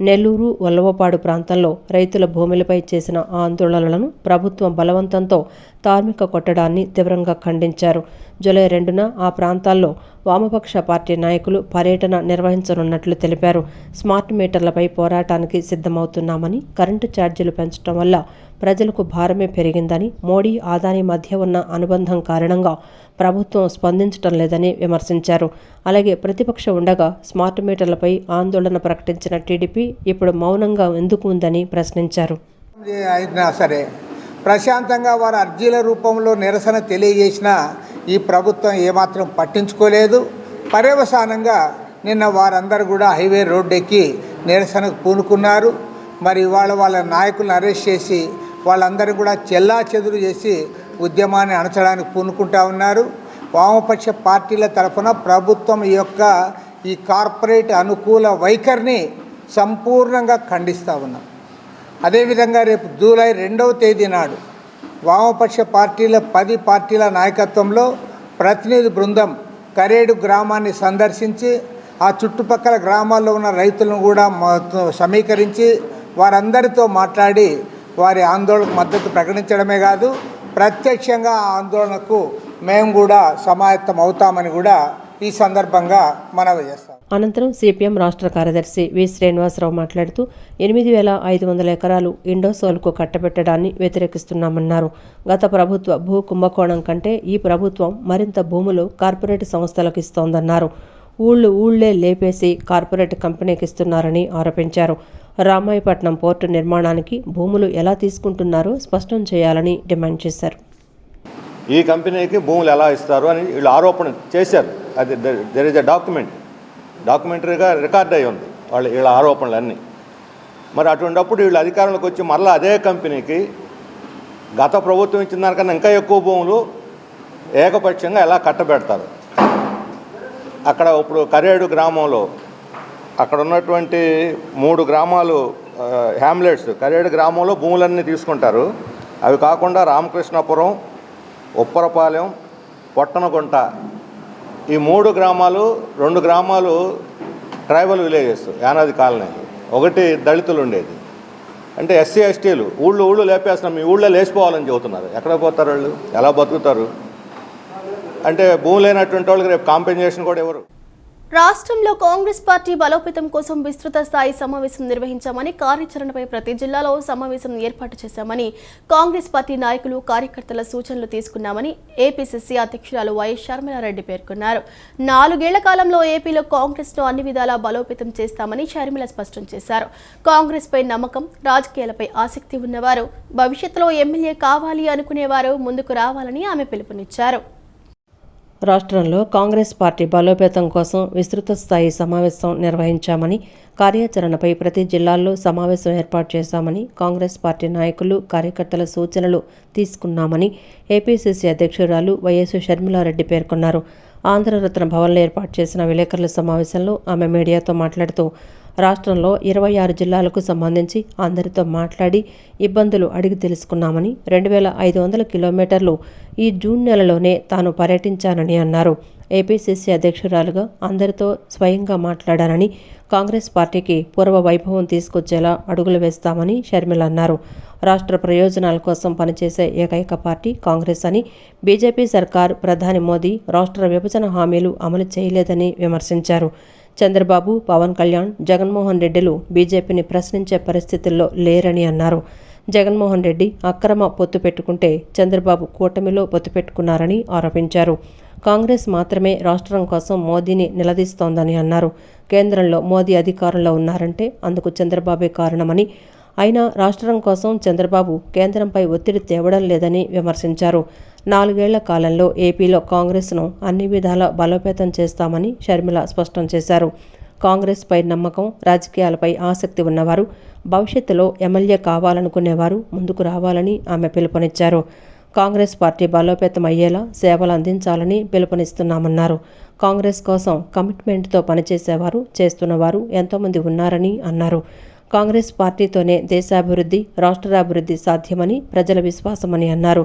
నెల్లూరు, వల్లవపాడు ప్రాంతంలో రైతుల భూములపై చేసిన ఆందోళనలను ప్రభుత్వం బలవంతంతో తార్మిక కొట్టడాన్ని తీవ్రంగా ఖండించారు. జూలై 2న ఆ ప్రాంతాల్లో వామపక్ష పార్టీ నాయకులు పర్యటన నిర్వహించనున్నట్లు తెలిపారు. స్మార్ట్ మీటర్లపై పోరాటానికి సిద్ధమవుతున్నామని, కరెంటు ఛార్జీలు పెంచడం వల్ల ప్రజలకు భారమే పెరిగిందని, మోడీ, అదానీ మధ్య ఉన్న అనుబంధం కారణంగా ప్రభుత్వం స్పందించడం లేదని విమర్శించారు. అలాగే ప్రతిపక్ష ఉండగా స్మార్ట్ మీటర్లపై ఆందోళన ప్రకటించిన టీడీపీ ఇప్పుడు మౌనంగా ఎందుకు ఉందని ప్రశ్నించారు.
అయినా సరే ప్రశాంతంగా వారు అర్జీల రూపంలో నిరసన తెలియజేసిన ఈ ప్రభుత్వం ఏమాత్రం పట్టించుకోలేదు. పర్యవసానంగా నిన్న వారందరూ కూడా హైవే రోడ్డెక్కి నిరసనకు పూనుకున్నారు. మరి ఇవాళ వాళ్ళ నాయకులను అరెస్ట్ చేసి వాళ్ళందరూ కూడా చెల్లాచెదురు చేసి ఉద్యమాన్ని అణచడానికి పూనుకుంటా ఉన్నారు. వామపక్ష పార్టీల తరఫున ప్రభుత్వం యొక్క ఈ కార్పొరేట్ అనుకూల వైఖరిని సంపూర్ణంగా ఖండిస్తూ ఉన్నాం. అదేవిధంగా రేపు జూలై 2వ తేదీ నాడు వామపక్ష పార్టీల 10 పార్టీల నాయకత్వంలో ప్రతినిధి బృందం కరేడు గ్రామాన్ని సందర్శించి ఆ చుట్టుపక్కల గ్రామాల్లో ఉన్న రైతులను కూడా సమీకరించి వారందరితో మాట్లాడి వారి ఆందోళనకు మద్దతు ప్రకటించడమే కాదు, ప్రత్యక్షంగా ఆ ఆందోళనకు మేము కూడా సమాయత్తం అవుతామని కూడా ఈ సందర్భంగా మనవి చేస్తాం.
అనంతరం సిపిఎం రాష్ట్ర కార్యదర్శి వి శ్రీనివాసరావు మాట్లాడుతూ 8,500 ఎకరాలు ఇండోసోల్కు కట్టబెట్టడాన్ని వ్యతిరేకిస్తున్నామన్నారు. గత ప్రభుత్వ భూ కుంభకోణం కంటే ఈ ప్రభుత్వం మరింత భూములు కార్పొరేట్ సంస్థలకు ఇస్తోందన్నారు. ఊళ్ళే లేపేసి కార్పొరేట్ కంపెనీకి ఇస్తున్నారని ఆరోపించారు. రామాయపట్నం పోర్టు నిర్మాణానికి భూములు ఎలా తీసుకుంటున్నారో స్పష్టం చేయాలని డిమాండ్ చేశారు.
ఈ కంపెనీకి భూములు ఎలా ఇస్తారు అని వీళ్ళు ఆరోపణ చేశారు. అది దెర్ ఇస్ ఎ డాక్యుమెంటరీగా రికార్డ్ అయి ఉంది వీళ్ళ ఆరోపణలన్నీ. మరి అటువంటిప్పుడు వీళ్ళు అధికారంలోకి వచ్చి మరలా అదే కంపెనీకి గత ప్రభుత్వం ఇచ్చిన దానికన్నా ఇంకా ఎక్కువ భూములు ఏకపక్షంగా ఎలా కట్టబెడతారు. అక్కడ ఇప్పుడు కరేడు గ్రామంలో అక్కడ ఉన్నటువంటి 3 గ్రామాలు హ్యామ్లెట్స్ కరేడు గ్రామంలో భూములన్నీ తీసుకుంటారు. అవి కాకుండా రామకృష్ణాపురం, ఉప్పరపాలెం, పొట్టనగుంట ఈ 3 గ్రామాలు, 2 గ్రామాలు ట్రైబల్ విలేజెస్ యానాది కాలనీ, ఒకటి దళితులు ఉండేది. అంటే ఎస్సీ ఎస్టీలు ఊళ్ళు లేపేస్తున్నాం, మీ ఊళ్ళో లేచిపోవాలని చెబుతున్నారు. ఎక్కడ పోతారు వాళ్ళు, ఎలా బతుకుతారు? అంటే భూమి లేనటువంటి వాళ్ళకి రేపు కాంపెన్సేషన్ కూడా ఎవరు?
రాష్ట్రంలో కాంగ్రెస్ పార్టీ బలోపేతం కోసం విస్తృత స్థాయి సమావేశం నిర్వహించామని, కార్యాచరణపై ప్రతి జిల్లాలో సమావేశం ఏర్పాటు చేశామని, కాంగ్రెస్ పార్టీ నాయకులు కార్యకర్తల సూచనలు తీసుకున్నామని ఏపీసీసీ అధ్యక్షురాలు వైఎస్ షర్మిలారెడ్డి పేర్కొన్నారు. 4 ఏళ్ల కాలంలో ఏపీలో కాంగ్రెస్ను అన్ని విధాలా బలోపేతం చేస్తామని షర్మిల స్పష్టం చేశారు. కాంగ్రెస్ పై నమ్మకం, రాజకీయాలపై ఆసక్తి ఉన్నవారు, భవిష్యత్తులో ఎమ్మెల్యే కావాలి అనుకునేవారు ముందుకు రావాలని ఆమె పిలుపునిచ్చారు.
రాష్ట్రంలో కాంగ్రెస్ పార్టీ బలోపేతం కోసం విస్తృత స్థాయి సమావేశం నిర్వహించామని, కార్యాచరణపై ప్రతి జిల్లాల్లో సమావేశం ఏర్పాటు చేశామని, కాంగ్రెస్ పార్టీ నాయకులు కార్యకర్తల సూచనలు తీసుకున్నామని ఏపీసీసీ అధ్యక్షురాలు వైఎస్ షర్మిలారెడ్డి పేర్కొన్నారు. ఆంధ్రరత్న భవన్లో ఏర్పాటు చేసిన విలేకరుల సమావేశంలో ఆమె మీడియాతో మాట్లాడుతూ, రాష్ట్రంలో 26 జిల్లాలకు సంబంధించి అందరితో మాట్లాడి ఇబ్బందులు అడిగి తెలుసుకున్నామని, 2,500 కిలోమీటర్లు ఈ జూన్ నెలలోనే తాను పర్యటించానని అన్నారు. ఏపీసీసీ అధ్యక్షురాలుగా అందరితో స్వయంగా మాట్లాడానని, కాంగ్రెస్ పార్టీకి పూర్వ వైభవం తీసుకొచ్చేలా అడుగులు వేస్తామని షర్మిల అన్నారు. రాష్ట్ర ప్రయోజనాల కోసం పనిచేసే ఏకైక పార్టీ కాంగ్రెస్ అని, బీజేపీ సర్కార్, ప్రధాని మోదీ రాష్ట్ర విభజన హామీలు అమలు చేయలేదని విమర్శించారు. చంద్రబాబు, పవన్ కళ్యాణ్, జగన్మోహన్ రెడ్డిలు బీజేపీని ప్రశ్నించే పరిస్థితుల్లో లేరని అన్నారు. జగన్మోహన్ రెడ్డి అక్రమ పొత్తు పెట్టుకుంటే చంద్రబాబు కూటమిలో పొత్తు పెట్టుకున్నారని ఆరోపించారు. కాంగ్రెస్ మాత్రమే రాష్ట్రం కోసం మోదీని నిలదీస్తోందని అన్నారు. కేంద్రంలో మోదీ అధికారంలో ఉన్నారంటే అందుకు చంద్రబాబే కారణమని, అయినా రాష్ట్రం కోసం చంద్రబాబు కేంద్రంపై ఒత్తిడి తేవడం లేదని విమర్శించారు. 4 ఏళ్ల కాలంలో ఏపీలో కాంగ్రెస్ను అన్ని విధాలా బలోపేతం చేస్తామని షర్మిల స్పష్టం చేశారు. కాంగ్రెస్పై నమ్మకం, రాజకీయాలపై ఆసక్తి ఉన్నవారు, భవిష్యత్తులో ఎమ్మెల్యే కావాలనుకునేవారు ముందుకు రావాలని ఆమె పిలుపునిచ్చారు. కాంగ్రెస్ పార్టీ బలోపేతం అయ్యేలా సేవలు అందించాలని పిలుపునిస్తున్నామన్నారు. కాంగ్రెస్ కోసం కమిట్మెంట్తో పనిచేసేవారు, చేస్తున్నవారు ఎంతోమంది ఉన్నారని అన్నారు. కాంగ్రెస్ పార్టీతోనే దేశాభివృద్ధి, రాష్ట్రాభివృద్ధి సాధ్యమని ప్రజల విశ్వాసమని అన్నారు.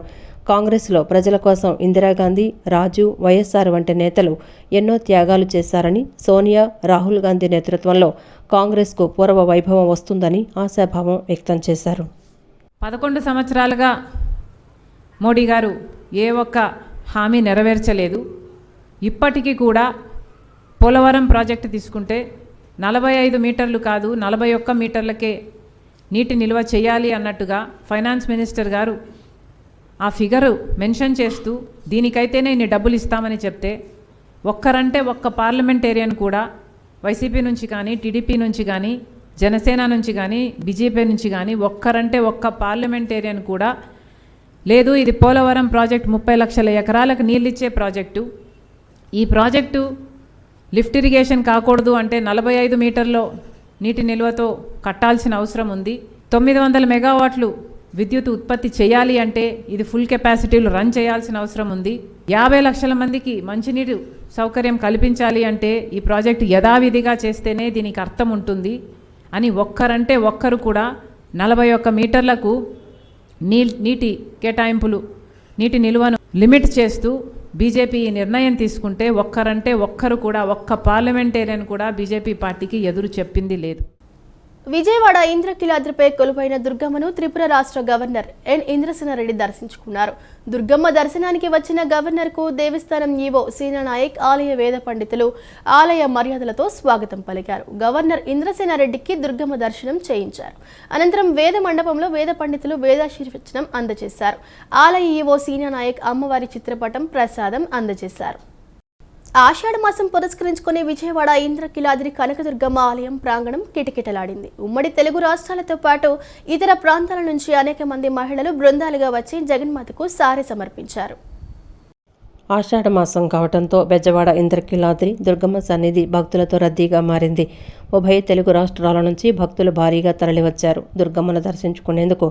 కాంగ్రెస్లో ప్రజల కోసం ఇందిరాగాంధీ, రాజు, వైఎస్ఆర్ వంటి నేతలు ఎన్నో త్యాగాలు చేశారని, సోనియా, రాహుల్ గాంధీ నేతృత్వంలో కాంగ్రెస్కు పూర్వ వైభవం వస్తుందని ఆశాభావం వ్యక్తం చేశారు.
11 సంవత్సరాలుగా మోడీ గారు ఏ ఒక్క హామీ నెరవేర్చలేదు. ఇప్పటికీ కూడా పోలవరం ప్రాజెక్టు తీసుకుంటే 45 మీటర్లు కాదు 41 మీటర్లకే నీటి నిల్వ చేయాలి అన్నట్టుగా ఫైనాన్స్ మినిస్టర్ గారు ఆ ఫిగరు మెన్షన్ చేస్తూ దీనికైతేనే ఇన్ని డబ్బులు ఇస్తామని చెప్తే, ఒక్కరంటే ఒక్క పార్లమెంటేరియన్ కూడా వైసీపీ నుంచి కానీ, టీడీపీ నుంచి కానీ, జనసేన నుంచి కానీ, బీజేపీ నుంచి కానీ ఒక్కరంటే ఒక్క పార్లమెంటేరియన్ కూడా లేదు ఇది పోలవరం ప్రాజెక్ట్ 30 లక్షల ఎకరాలకు నీళ్ళిచ్చే ప్రాజెక్టు, ఈ ప్రాజెక్టు లిఫ్ట్ ఇరిగేషన్ కాకూడదు అంటే 45 మీటర్లో నీటి నిల్వతో కట్టాల్సిన అవసరం ఉంది. 900 మెగావాట్లు విద్యుత్ ఉత్పత్తి చేయాలి అంటే ఇది ఫుల్ కెపాసిటీలు రన్ చేయాల్సిన అవసరం ఉంది. 50 లక్షల మందికి మంచినీటి సౌకర్యం కల్పించాలి అంటే ఈ ప్రాజెక్టు యథావిధిగా చేస్తేనే దీనికి అర్థం ఉంటుంది అని ఒక్కరంటే ఒక్కరు కూడా 41 మీటర్లకు నీటి కేటాయింపులు, నీటి నిల్వను లిమిట్ చేస్తూ బీజేపీ ఈ నిర్ణయం తీసుకుంటే ఒక్కరంటే ఒక్కరు కూడా, ఒక్క పార్లమెంటేరియన్ కూడా బీజేపీ పార్టీకి ఎదురు చెప్పింది లేదు.
విజయవాడ ఇంద్రకీలాద్రిపై కొలువైన దుర్గమ్మను త్రిపుర రాష్ట్ర గవర్నర్ ఎన్ ఇంద్రసేనారెడ్డి దర్శించుకున్నారు. దుర్గమ్మ దర్శనానికి వచ్చిన గవర్నర్కు దేవస్థానం ఈవో సీనా నాయక్, ఆలయ వేద పండితులు ఆలయ మర్యాదలతో స్వాగతం పలికారు. గవర్నర్ ఇంద్రసేనారెడ్డికి దుర్గమ్మ దర్శనం చేయించారు. అనంతరం వేద మండపంలో వేద పండితులు వేదాశీర్వచనం అందజేశారు. ఆలయ ఈవో సీనా నాయక్ అమ్మవారి చిత్రపటం ప్రసాదం అందజేశారు. ఆషాఢ మాసం పురస్కరించుకుని విజయవాడ ఇంద్రకీలాద్రి కనకదుర్గమ్మ ఆలయం ప్రాంగణం కిటకిటలాడింది. ఉమ్మడి తెలుగు రాష్ట్రాలతో పాటు ఇతర ప్రాంతాల నుంచి అనేక మంది మహిళలు బృందాలుగా వచ్చి జగన్మాతకు సారె సమర్పించారు.
ఆషాఢ మాసం కావడంతో బెజవాడ ఇంద్రకీలాద్రి దుర్గమ్మ సన్నిధి భక్తులతో రద్దీగా మారింది. ఉభయ తెలుగు రాష్ట్రాల నుంచి భక్తులు భారీగా తరలివచ్చారు. దుర్గమ్మను దర్శించుకునేందుకు,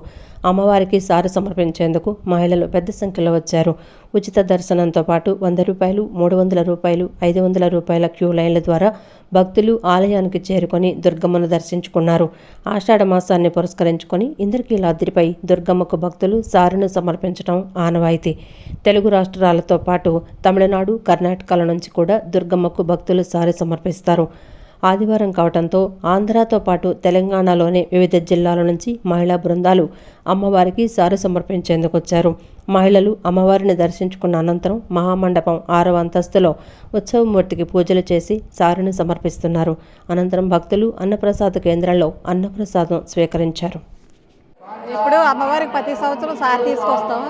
అమ్మవారికి సారె సమర్పించేందుకు మహిళలు పెద్ద సంఖ్యలో వచ్చారు. ఉచిత దర్శనంతో పాటు 100 రూపాయలు, 300 రూపాయలు, 500 రూపాయల క్యూ లైన్ల ద్వారా భక్తులు ఆలయానికి చేరుకొని దుర్గమ్మను దర్శించుకున్నారు. ఆషాఢ మాసాన్ని పురస్కరించుకొని ఇంద్రకీలాద్రిపై దుర్గమ్మకు భక్తులు సారెను సమర్పించడం ఆనవాయితీ. తెలుగు రాష్ట్రాలతో పాటు తమిళనాడు, కర్ణాటకల నుంచి కూడా దుర్గమ్మకు భక్తులు సారె సమర్పిస్తారు. ఆదివారం కావడంతో ఆంధ్రాతో పాటు తెలంగాణలోని వివిధ జిల్లాల నుంచి మహిళా బృందాలు అమ్మవారికి సారె సమర్పించేందుకు వచ్చారు. మహిళలు అమ్మవారిని దర్శించుకున్న అనంతరం మహామండపం 6వ అంతస్తులో ఉత్సవమూర్తికి పూజలు చేసి సారెను సమర్పిస్తున్నారు. అనంతరం భక్తులు అన్నప్రసాద కేంద్రంలో అన్నప్రసాదం స్వీకరించారు.
ఇప్పుడు అమ్మవారికి ప్రతి సంవత్సరం సారి తీసుకొస్తాం.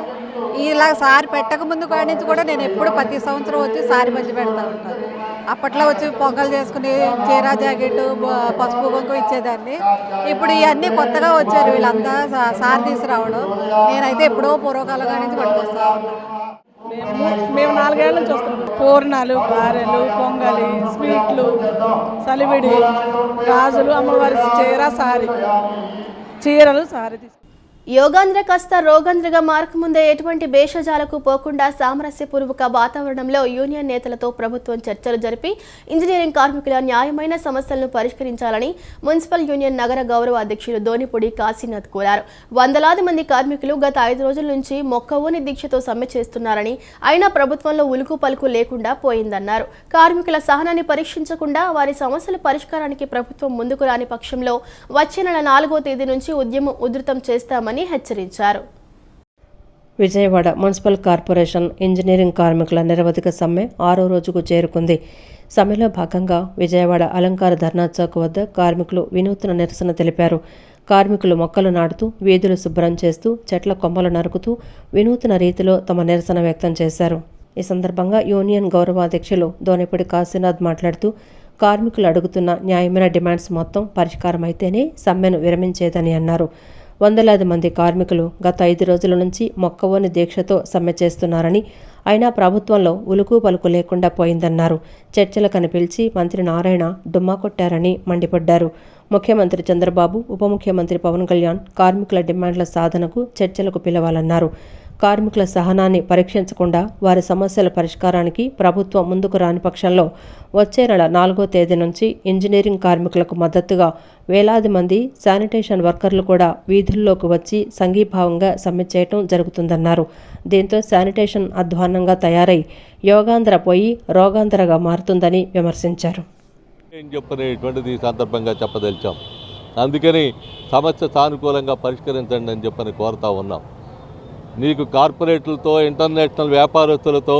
ఇలా సారి పెట్టక ముందు కాడి నుంచి కూడా నేను ఎప్పుడు ప్రతి సంవత్సరం వచ్చి సారి పంచి పెడతా ఉంటాను. అప్పట్లో వచ్చి పొంగల్ చేసుకుని చీర జాకెట్ పసుపు కుంకుమ ఇచ్చేదాన్ని. ఇప్పుడు ఇవన్నీ కొత్తగా వచ్చారు వీళ్ళంతా సారి తీసుకురావడం. నేనైతే ఎప్పుడో పూర్వకాలం నుంచి పట్టుకొస్తా ఉన్నాను.
మేము 4 ఏళ్ళ నుంచి వస్తున్నాం. పూర్ణాలు, గారెలు, పొంగలి, స్వీట్లు, సలివిడి, గాజులు, అమ్మవారి చీర, సారీ, చీరలు, సారీ.
యోగాంధ్ర కాస్త రోగాంధ్రగా మారకముందే ఎటువంటి భేషజాలకు పోకుండా సామరస్యపూర్వక వాతావరణంలో యూనియన్ నేతలతో ప్రభుత్వం చర్చలు జరిపి ఇంజనీరింగ్ కార్మికుల న్యాయమైన సమస్యలను పరిష్కరించాలని మున్సిపల్ యూనియన్ నగర గౌరవ అధ్యక్షులు దోనిపూడి కాశీనాథ్ కోరారు. వందలాది మంది కార్మికులు గత 5 రోజుల నుంచి మొక్కవోని దీక్షతో సమ్మె చేస్తున్నారని, అయినా ప్రభుత్వంలో ఉలుకు పలుకు లేకుండా పోయిందన్నారు. కార్మికుల సహనాన్ని పరీక్షించకుండా వారి సమస్యల పరిష్కారానికి ప్రభుత్వం ముందుకు రాని పక్షంలో వచ్చే నెల 4వ తేదీ నుంచి ఉద్యమం ఉధృతం చేస్తామని హెచ్చరించారు.
విజయవాడ మున్సిపల్ కార్పొరేషన్ ఇంజనీరింగ్ కార్మికుల నిరవధిక సమ్మె 6వ రోజుకు చేరుకుంది. సమ్మెలో భాగంగా విజయవాడ అలంకార ధర్నా చౌక్ వద్ద కార్మికులు వినూత్న నిరసన తెలిపారు. కార్మికులు మొక్కలు నాటుతూ, వీధులు శుభ్రం చేస్తూ, చెట్ల కొమ్మలు నరుకుతూ వినూత్న రీతిలో తమ నిరసన వ్యక్తం చేశారు. ఈ సందర్భంగా యూనియన్ గౌరవాధ్యక్షులు దోనిపూడి కాశీనాథ్ మాట్లాడుతూ, కార్మికులు అడుగుతున్న న్యాయమైన డిమాండ్స్ మొత్తం పరిష్కారమైతేనే సమ్మెను విరమించేదని అన్నారు. వందలాది మంది కార్మికులు గత 5 రోజుల నుంచి మొక్కవోని దీక్షతో సమ్మె చేస్తున్నారని, అయినా ప్రభుత్వంలో ఉలుకు పలుకు లేకుండా పోయిందన్నారు. చర్చలకని పిలిచి మంత్రి నారాయణ డుమ్మా కొట్టారని మండిపడ్డారు. ముఖ్యమంత్రి చంద్రబాబు, ఉప ముఖ్యమంత్రి పవన్ కళ్యాణ్ కార్మికుల డిమాండ్ల సాధనకు చర్చలకు పిలవాలన్నారు. కార్మికుల సహనాన్ని పరీక్షించకుండా వారి సమస్యల పరిష్కారానికి ప్రభుత్వం ముందుకు రాని పక్షంలో వచ్చే నెల 4వ తేదీ నుంచి ఇంజనీరింగ్ కార్మికులకు మద్దతుగా వేలాది మంది శానిటేషన్ వర్కర్లు కూడా వీధుల్లోకి వచ్చి సంఘీభావంగా సమ్మె చేయటం జరుగుతుందన్నారు. దీంతో శానిటేషన్ అధ్వాన్నంగా తయారై యోగాంధ్ర పోయి రోగాంధ్రగా మారుతుందని విమర్శించారు.
చెప్పనేటువంటిది సందర్భంగా చెప్పదలిచాం. అందుకని సమస్య సానుకూలంగా పరిష్కరించండి అని చెప్పని కోరుతా ఉన్నాం. నీకు కార్పొరేట్లతో, ఇంటర్నేషనల్ వ్యాపారస్తులతో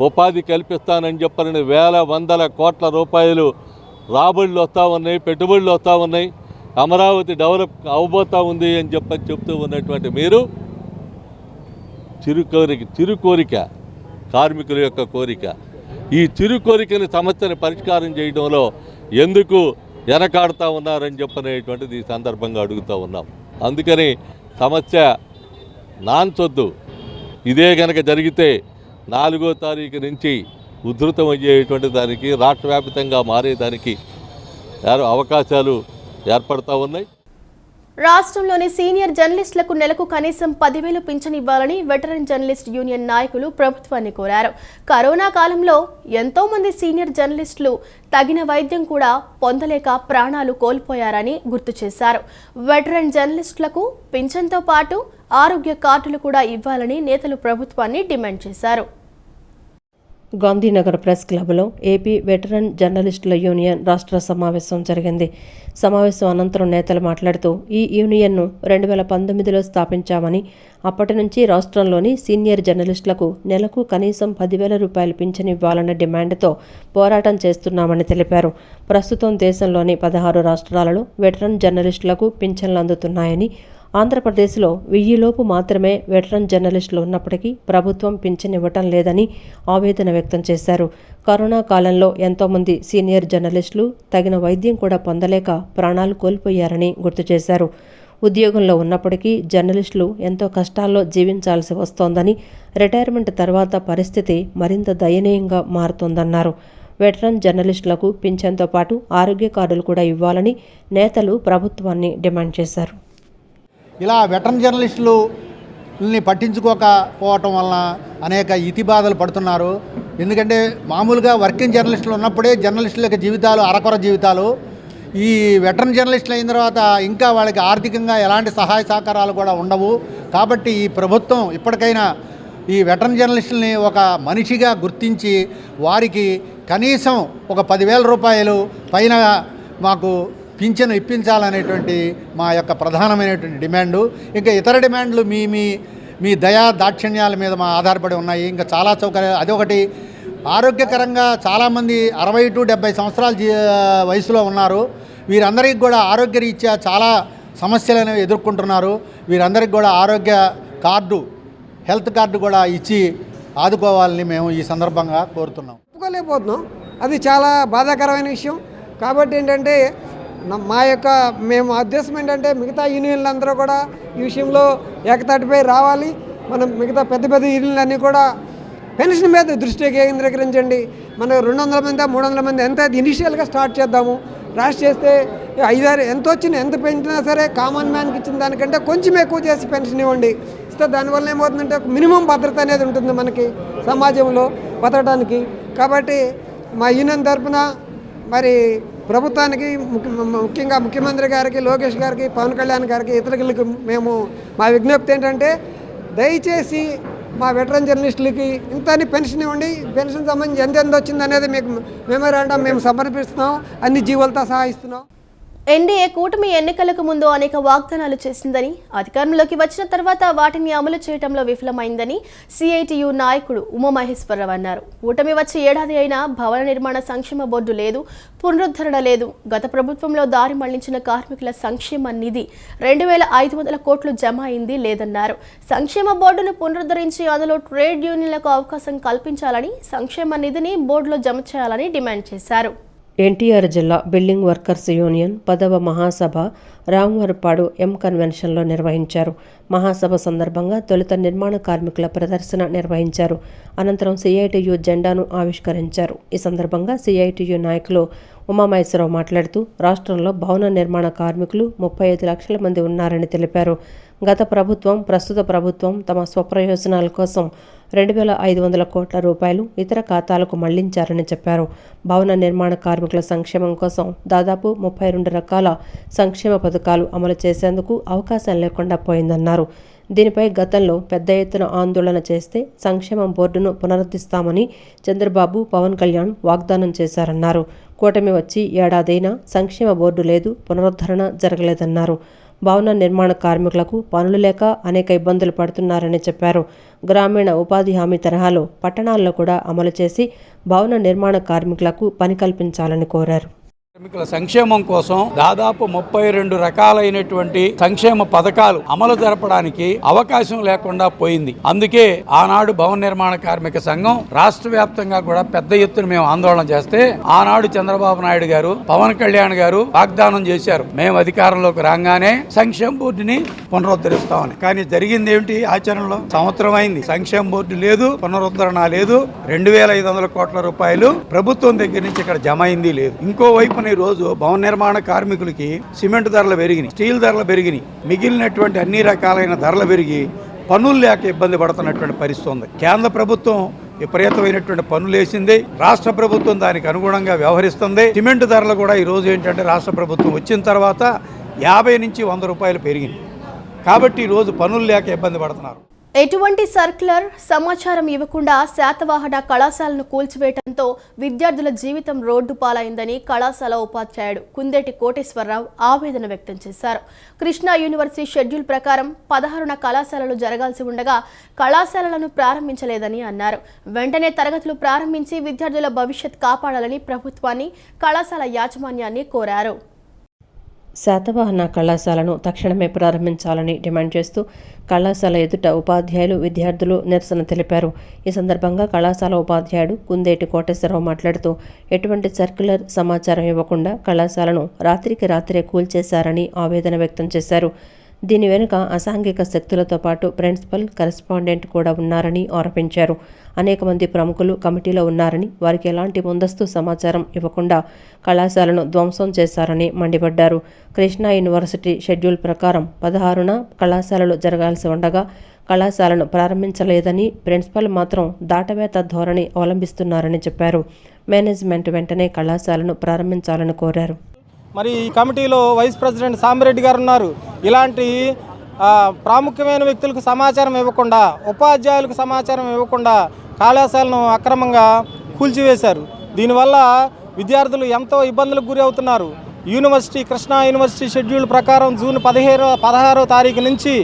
ఉపాధి కల్పిస్తానని చెప్పని వేల వందల కోట్ల రూపాయలు రాబడులు వస్తూ ఉన్నాయి, పెట్టుబడులు వస్తూ ఉన్నాయి, అమరావతి డెవలప్ అవబోతూ ఉంది అని చెప్తూ ఉన్నటువంటి మీరు చిరు కోరిక, కార్మికుల యొక్క కోరిక, ఈ చిరు కోరికని సమస్యని పరిష్కారం చేయడంలో ఎందుకు వెనకాడుతూ ఉన్నారని చెప్పనేటువంటిది ఈ సందర్భంగా అడుగుతూ ఉన్నాం. అందుకని సమస్య నాన్చొద్దు. ఇదే కనుక జరిగితే 4వ తారీఖు నుంచి ఉధృతం అయ్యేటువంటి దానికి, రాష్ట్ర వ్యాప్తంగా మారేదానికి అవకాశాలు ఏర్పడతా ఉన్నాయి.
రాష్ట్రంలోని సీనియర్ జర్నలిస్టులకు నెలకు కనీసం 10,000 పింఛన్ ఇవ్వాలని వెటరన్ జర్నలిస్ట్ యూనియన్ నాయకులు ప్రభుత్వాన్ని కోరారు. కరోనా కాలంలో ఎంతో మంది సీనియర్ జర్నలిస్టులు తగిన వైద్యం కూడా పొందలేక ప్రాణాలు కోల్పోయారని గుర్తు చేశారు. వెటరన్ జర్నలిస్టులకు పింఛన్తో పాటు ఆరోగ్య కార్డులు కూడా ఇవ్వాలని నేతలు ప్రభుత్వాన్ని డిమాండ్ చేశారు.
గాంధీనగర్ ప్రెస్ క్లబ్లో ఏపీ వెటరన్ జర్నలిస్టుల యూనియన్ రాష్ట్ర సమావేశం జరిగింది. సమావేశం అనంతరం నేతలు మాట్లాడుతూ ఈ యూనియన్ను 2019లో స్థాపించామని, అప్పటి నుంచి రాష్ట్రంలోని సీనియర్ జర్నలిస్టులకు నెలకు కనీసం 10,000 రూపాయలు పింఛను ఇవ్వాలన్న డిమాండ్తో పోరాటం చేస్తున్నామని తెలిపారు. ప్రస్తుతం దేశంలోని 16 రాష్ట్రాలలో వెటరన్ జర్నలిస్టులకు పింఛన్లు అందుతున్నాయని, ఆంధ్రప్రదేశ్లో 1000 లోపు మాత్రమే వెటరన్ జర్నలిస్టులు ఉన్నప్పటికీ ప్రభుత్వం పింఛన్ ఇవ్వటం లేదని ఆవేదన వ్యక్తం చేశారు. కరోనా కాలంలో ఎంతోమంది సీనియర్ జర్నలిస్టులు తగిన వైద్యం కూడా పొందలేక ప్రాణాలు కోల్పోయారని గుర్తు చేశారు. ఉద్యోగంలో ఉన్నప్పటికీ జర్నలిస్టులు ఎంతో కష్టాల్లో జీవించాల్సి వస్తోందని, రిటైర్మెంట్ తర్వాత పరిస్థితి మరింత దయనీయంగా మారుతోందన్నారు. వెటరన్ జర్నలిస్టులకు పింఛన్తో పాటు ఆరోగ్య కార్డులు కూడా ఇవ్వాలని నేతలు ప్రభుత్వాన్ని డిమాండ్ చేశారు.
ఇలా వెటరన్ జర్నలిస్టులని పట్టించుకోకపోవటం వలన అనేక ఇతిబాధలు పడుతున్నారు. ఎందుకంటే మామూలుగా వర్కింగ్ జర్నలిస్టులు ఉన్నప్పుడే జర్నలిస్టుల యొక్క జీవితాలు అరకొర జీవితాలు. ఈ వెటరన్ జర్నలిస్టులు అయిన తర్వాత ఇంకా వాళ్ళకి ఆర్థికంగా ఎలాంటి సహాయ సహకారాలు కూడా ఉండవు. కాబట్టి ఈ ప్రభుత్వం ఇప్పటికైనా ఈ వెటరన్ జర్నలిస్టులని ఒక మనిషిగా గుర్తించి వారికి కనీసం ఒక 10,000 రూపాయలు పైన మాకు పింఛను ఇప్పించాలనేటువంటి మా యొక్క ప్రధానమైనటువంటి డిమాండు. ఇంకా ఇతర డిమాండ్లు మీ మీ మీ దయా దాక్షిణ్యాల మీద మా ఆధారపడి ఉన్నాయి. ఇంకా చాలా సౌకర్యాలు, అదొకటి ఆరోగ్యకరంగా చాలామంది 60 to 70 సంవత్సరాల వయసులో ఉన్నారు. వీరందరికీ కూడా ఆరోగ్యరీత్యా చాలా సమస్యలు అనేవి ఎదుర్కొంటున్నారు. వీరందరికీ కూడా ఆరోగ్య కార్డు, హెల్త్ కార్డు కూడా ఇచ్చి ఆదుకోవాలని మేము ఈ సందర్భంగా కోరుతున్నాం.
ఒప్పుకోలేకపోతున్నాం, అది చాలా బాధాకరమైన విషయం. కాబట్టి ఏంటంటే మేము ఉద్దేశం ఏంటంటే మిగతా యూనియన్లు అందరూ కూడా ఈ విషయంలో ఏకతాటిపై రావాలి. మనం మిగతా పెద్ద పెద్ద యూనియన్లన్నీ కూడా పెన్షన్ మీద దృష్టి కేంద్రీకరించండి. మనం 200 మంది 300 మంది ఎంత ఇనిషియల్గా స్టార్ట్ చేద్దాము. రాష్ట్ర చేస్తే 5-6 ఎంత వచ్చినా ఎంత పెంచినా సరే కామన్ మ్యాన్కి ఇచ్చిన దానికంటే కొంచెం ఎక్కువ చేసి పెన్షన్ ఇవ్వండి. ఇస్తే దానివల్ల ఏమవుతుందంటే మినిమం భద్రత అనేది ఉంటుంది మనకి సమాజంలో బతకడానికి. కాబట్టి మా యూనియన్ తరఫున మరి ప్రభుత్వానికి ముఖ్యంగా ముఖ్యమంత్రి గారికి, లోకేష్ గారికి, పవన్ కళ్యాణ్ గారికి, ఇతరులకు మేము మా విజ్ఞప్తి ఏంటంటే దయచేసి మా వెటరన్ జర్నలిస్టులకి ఇంతని పెన్షన్ ఇవ్వండి. పెన్షన్ సంబంధించి ఎంత వచ్చింది అనేది మీకు మెమోరాండం మేము సమర్పిస్తున్నాం, అన్ని జీవులతో సహా ఇస్తున్నాం.
ఎన్డీఏ కూటమి ఎన్నికలకు ముందు అనేక వాగ్దానాలు చేసిందని, అధికారంలోకి వచ్చిన తర్వాత వాటిని అమలు చేయడంలో విఫలమైందని సిఐటియు నాయకుడు ఉమామహేశ్వరరావు అన్నారు. కూటమి వచ్చి ఏడాది అయినా భవన నిర్మాణ సంక్షేమ బోర్డు లేదు, పునరుద్ధరణ లేదు. గత ప్రభుత్వంలో దారి మళ్లించిన కార్మికుల సంక్షేమ నిధి 2,500 కోట్లు జమ అయింది లేదన్నారు. సంక్షేమ బోర్డును పునరుద్ధరించి అందులో ట్రేడ్ యూనియన్లకు అవకాశం కల్పించాలని, సంక్షేమ నిధిని బోర్డులో జమ చేయాలని డిమాండ్ చేశారు.
ఎన్టీఆర్ జిల్లా బిల్డింగ్ వర్కర్స్ యూనియన్ 10వ మహాసభ రామవరపాడు కన్వెన్షన్లో నిర్వహించారు. మహాసభ సందర్భంగా తొలుత నిర్మాణ కార్మికుల ప్రదర్శన నిర్వహించారు. అనంతరం సిఐటియు జెండాను ఆవిష్కరించారు. ఈ సందర్భంగా సిఐటియు నాయకులు ఉమామహేశ్వరరావు మాట్లాడుతూ రాష్ట్రంలో భవన నిర్మాణ కార్మికులు 35 లక్షల మంది ఉన్నారని తెలిపారు. గత ప్రభుత్వం, ప్రస్తుత ప్రభుత్వం తమ స్వప్రయోజనాల కోసం 2,500 కోట్ల రూపాయలు ఇతర ఖాతాలకు మళ్లించారని చెప్పారు. భవన నిర్మాణ కార్మికుల సంక్షేమం కోసం దాదాపు 32 రకాల సంక్షేమ పథకాలు అమలు చేసేందుకు అవకాశం లేకుండా పోయిందన్నారు. దీనిపై గతంలో పెద్ద ఎత్తున ఆందోళన చేస్తే సంక్షేమ బోర్డును పునరుద్ధరిస్తామని చంద్రబాబు, పవన్ కళ్యాణ్ వాగ్దానం చేశారన్నారు. కూటమి వచ్చి ఏడాదైనా సంక్షేమ బోర్డు లేదు, పునరుద్ధరణ జరగలేదన్నారు. భవన నిర్మాణ కార్మికులకు పనులు లేక అనేక ఇబ్బందులు పడుతున్నారని చెప్పారు. గ్రామీణ ఉపాధి హామీ తరహాలో పట్టణాల్లో కూడా అమలు చేసి భవన నిర్మాణ కార్మికులకు పని కల్పించాలని కోరారు.
కార్మికుల సంక్షేమం కోసం దాదాపు 32 రకాలైనటువంటి సంక్షేమ పథకాలు అమలు జరపడానికి అవకాశం లేకుండా పోయింది. అందుకే ఆనాడు భవన నిర్మాణ కార్మిక సంఘం రాష్ట్ర వ్యాప్తంగా కూడా పెద్ద ఎత్తున మేము ఆందోళన చేస్తే ఆనాడు చంద్రబాబు నాయుడు గారు, పవన్ కళ్యాణ్ గారు వాగ్దానం చేశారు, మేము అధికారంలోకి రాగానే సంక్షేమ బోర్డుని పునరుద్ధరిస్తామని. కానీ జరిగింది ఏమిటి? ఆచరణలో సంవత్సరం అయింది, సంక్షేమ బోర్డు లేదు, పునరుద్ధరణ లేదు. 2,500 కోట్ల రూపాయలు ప్రభుత్వం దగ్గర నుంచి ఇక్కడ జమ అయింది లేదు. ఇంకోవైపు ఈ రోజు భవన నిర్మాణ కార్మికులకి సిమెంట్ ధరలు పెరిగినాయి, స్టీల్ ధరలు పెరిగినాయి, మిగిలినటువంటి అన్ని రకాలైన ధరలు పెరిగి పనులు లేక ఇబ్బంది పడుతున్నటువంటి పరిస్థితి ఉంది. కేంద్ర ప్రభుత్వం విపరీతమైనటువంటి పనులు వేసింది, రాష్ట్ర ప్రభుత్వం దానికి అనుగుణంగా వ్యవహరిస్తుంది. సిమెంట్ ధరలు కూడా ఈ రోజు ఏంటంటే రాష్ట్ర ప్రభుత్వం వచ్చిన తర్వాత 50 నుంచి 100 రూపాయలు పెరిగింది. కాబట్టి ఈరోజు పనులు లేక ఇబ్బంది పడుతున్నారు.
ఎటువంటి సర్క్యులర్ సమాచారం ఇవ్వకుండా శాతవాహన కళాశాలను కూల్చివేయడంతో విద్యార్థుల జీవితం రోడ్డు పాలైందని కళాశాల ఉపాధ్యాయుడు కుందేటి కోటేశ్వరరావు ఆవేదన వ్యక్తం చేశారు. కృష్ణా యూనివర్సిటీ షెడ్యూల్ ప్రకారం 16న కళాశాలలు జరగాల్సి ఉండగా కళాశాలలను ప్రారంభించలేదని అన్నారు. వెంటనే తరగతులు ప్రారంభించి విద్యార్థుల భవిష్యత్ కాపాడాలని ప్రభుత్వాన్ని, కళాశాల యాజమాన్యాన్ని కోరారు.
శాతవాహన కళాశాలను తక్షణమే ప్రారంభించాలని డిమాండ్ చేస్తూ కళాశాల ఎదుట ఉపాధ్యాయులు, విద్యార్థులు నిరసన తెలిపారు. ఈ సందర్భంగా కళాశాల ఉపాధ్యాయుడు కుందేటి కోటేశ్వరరావు మాట్లాడుతూ ఎటువంటి సర్క్యులర్ సమాచారం ఇవ్వకుండా కళాశాలను రాత్రికి రాత్రే కూల్చేశారని ఆవేదన వ్యక్తం చేశారు. దీని వెనుక అసాంఘిక శక్తులతో పాటు ప్రిన్సిపల్, కరెస్పాండెంట్ కూడా ఉన్నారని ఆరోపించారు. అనేక మంది ప్రముఖులు కమిటీలో ఉన్నారని, వారికి ఎలాంటి ముందస్తు సమాచారం ఇవ్వకుండా కళాశాలను ధ్వంసం చేశారని మండిపడ్డారు. కృష్ణా యూనివర్సిటీ షెడ్యూల్ ప్రకారం 16న కళాశాలలు జరగాల్సి ఉండగా కళాశాలను ప్రారంభించలేదని, ప్రిన్సిపల్ మాత్రం దాటవేత ధోరణి అవలంబిస్తున్నారని చెప్పారు. మేనేజ్మెంట్ వెంటనే కళాశాలను ప్రారంభించాలని కోరారు.
మరి ఈ కమిటీలో వైస్ ప్రెసిడెంట్ సాంబిరెడ్డి గారు ఉన్నారు. ఇలాంటి ప్రాముఖ్యమైన వ్యక్తులకు సమాచారం ఇవ్వకుండా, ఉపాధ్యాయులకు సమాచారం ఇవ్వకుండా కళాశాలను అక్రమంగా కూల్చివేశారు. దీనివల్ల విద్యార్థులు ఎంతో ఇబ్బందులకు గురి అవుతున్నారు. కృష్ణా యూనివర్సిటీ షెడ్యూల్ ప్రకారం జూన్ 16వ తారీఖు నుంచి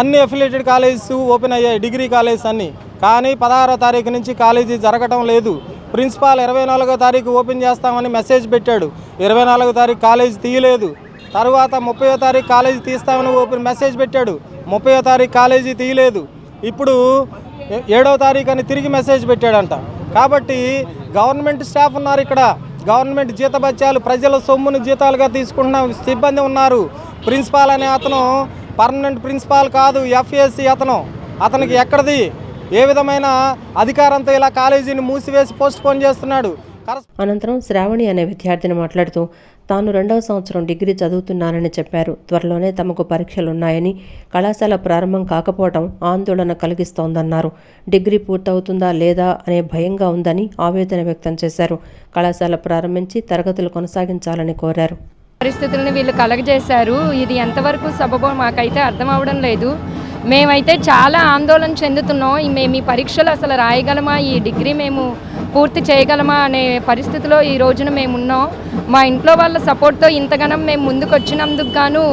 అన్ని అఫిలియేటెడ్ కాలేజెస్ ఓపెన్ అయ్యాయి, డిగ్రీ కాలేజెస్ అన్నీ. కానీ 16వ తారీఖు నుంచి కాలేజీ జరగటం లేదు. ప్రిన్సిపాల్ 24వ తారీఖు ఓపెన్ చేస్తామని మెసేజ్ పెట్టాడు. 24వ తారీఖు కాలేజీ తీయలేదు. తర్వాత 30వ తారీఖు కాలేజీ తీస్తామని మెసేజ్ పెట్టాడు. 30వ తారీఖు కాలేజీ తీయలేదు. ఇప్పుడు 7వ తారీఖు అని తిరిగి మెసేజ్ పెట్టాడంట. కాబట్టి గవర్నమెంట్ స్టాఫ్ ఉన్నారు ఇక్కడ, గవర్నమెంట్ జీతభత్యాలు ప్రజల సొమ్మును జీతాలుగా తీసుకుంటున్న సిబ్బంది ఉన్నారు. ప్రిన్సిపాల్ అనే అతను పర్మనెంట్ ప్రిన్సిపాల్ కాదు, FAC అతనికి ఎక్కడిది ఏ విధమైన అధికారంతో ఇలా కాలేజీని మూసివేసి పోస్ట్ పోన్ చేస్తున్నాడు.
అనంతరం శ్రావణి అనే విద్యార్థిని మాట్లాడుతూ తాను 2వ సంవత్సరం డిగ్రీ చదువుతున్నానని చెప్పారు. త్వరలోనే తమకు పరీక్షలున్నాయని, కళాశాల ప్రారంభం కాకపోవడం ఆందోళన కలిగిస్తోందన్నారు. డిగ్రీ పూర్తవుతుందా లేదా అనే భయంగా ఉందని ఆవేదన వ్యక్తం చేశారు. కళాశాల ప్రారంభించి తరగతులు కొనసాగించాలని కోరారు.
పరిస్థితులను వీళ్ళు కలగజేశారు. ఇది ఎంతవరకు సబబో మాకైతే అర్థం అవడం లేదు. మేమైతే చాలా ఆందోళన చెందుతున్నాం. మేము ఈ పరీక్షలు అసలు రాయగలమా, ఈ డిగ్రీ మేము పూర్తి చేయగలమా అనే పరిస్థితిలో ఈ రోజున మేము ఉన్నాం. మా ఇంట్లో వాళ్ళ సపోర్ట్తో ఇంతగానం మేము ముందుకు వచ్చినందుకు గాను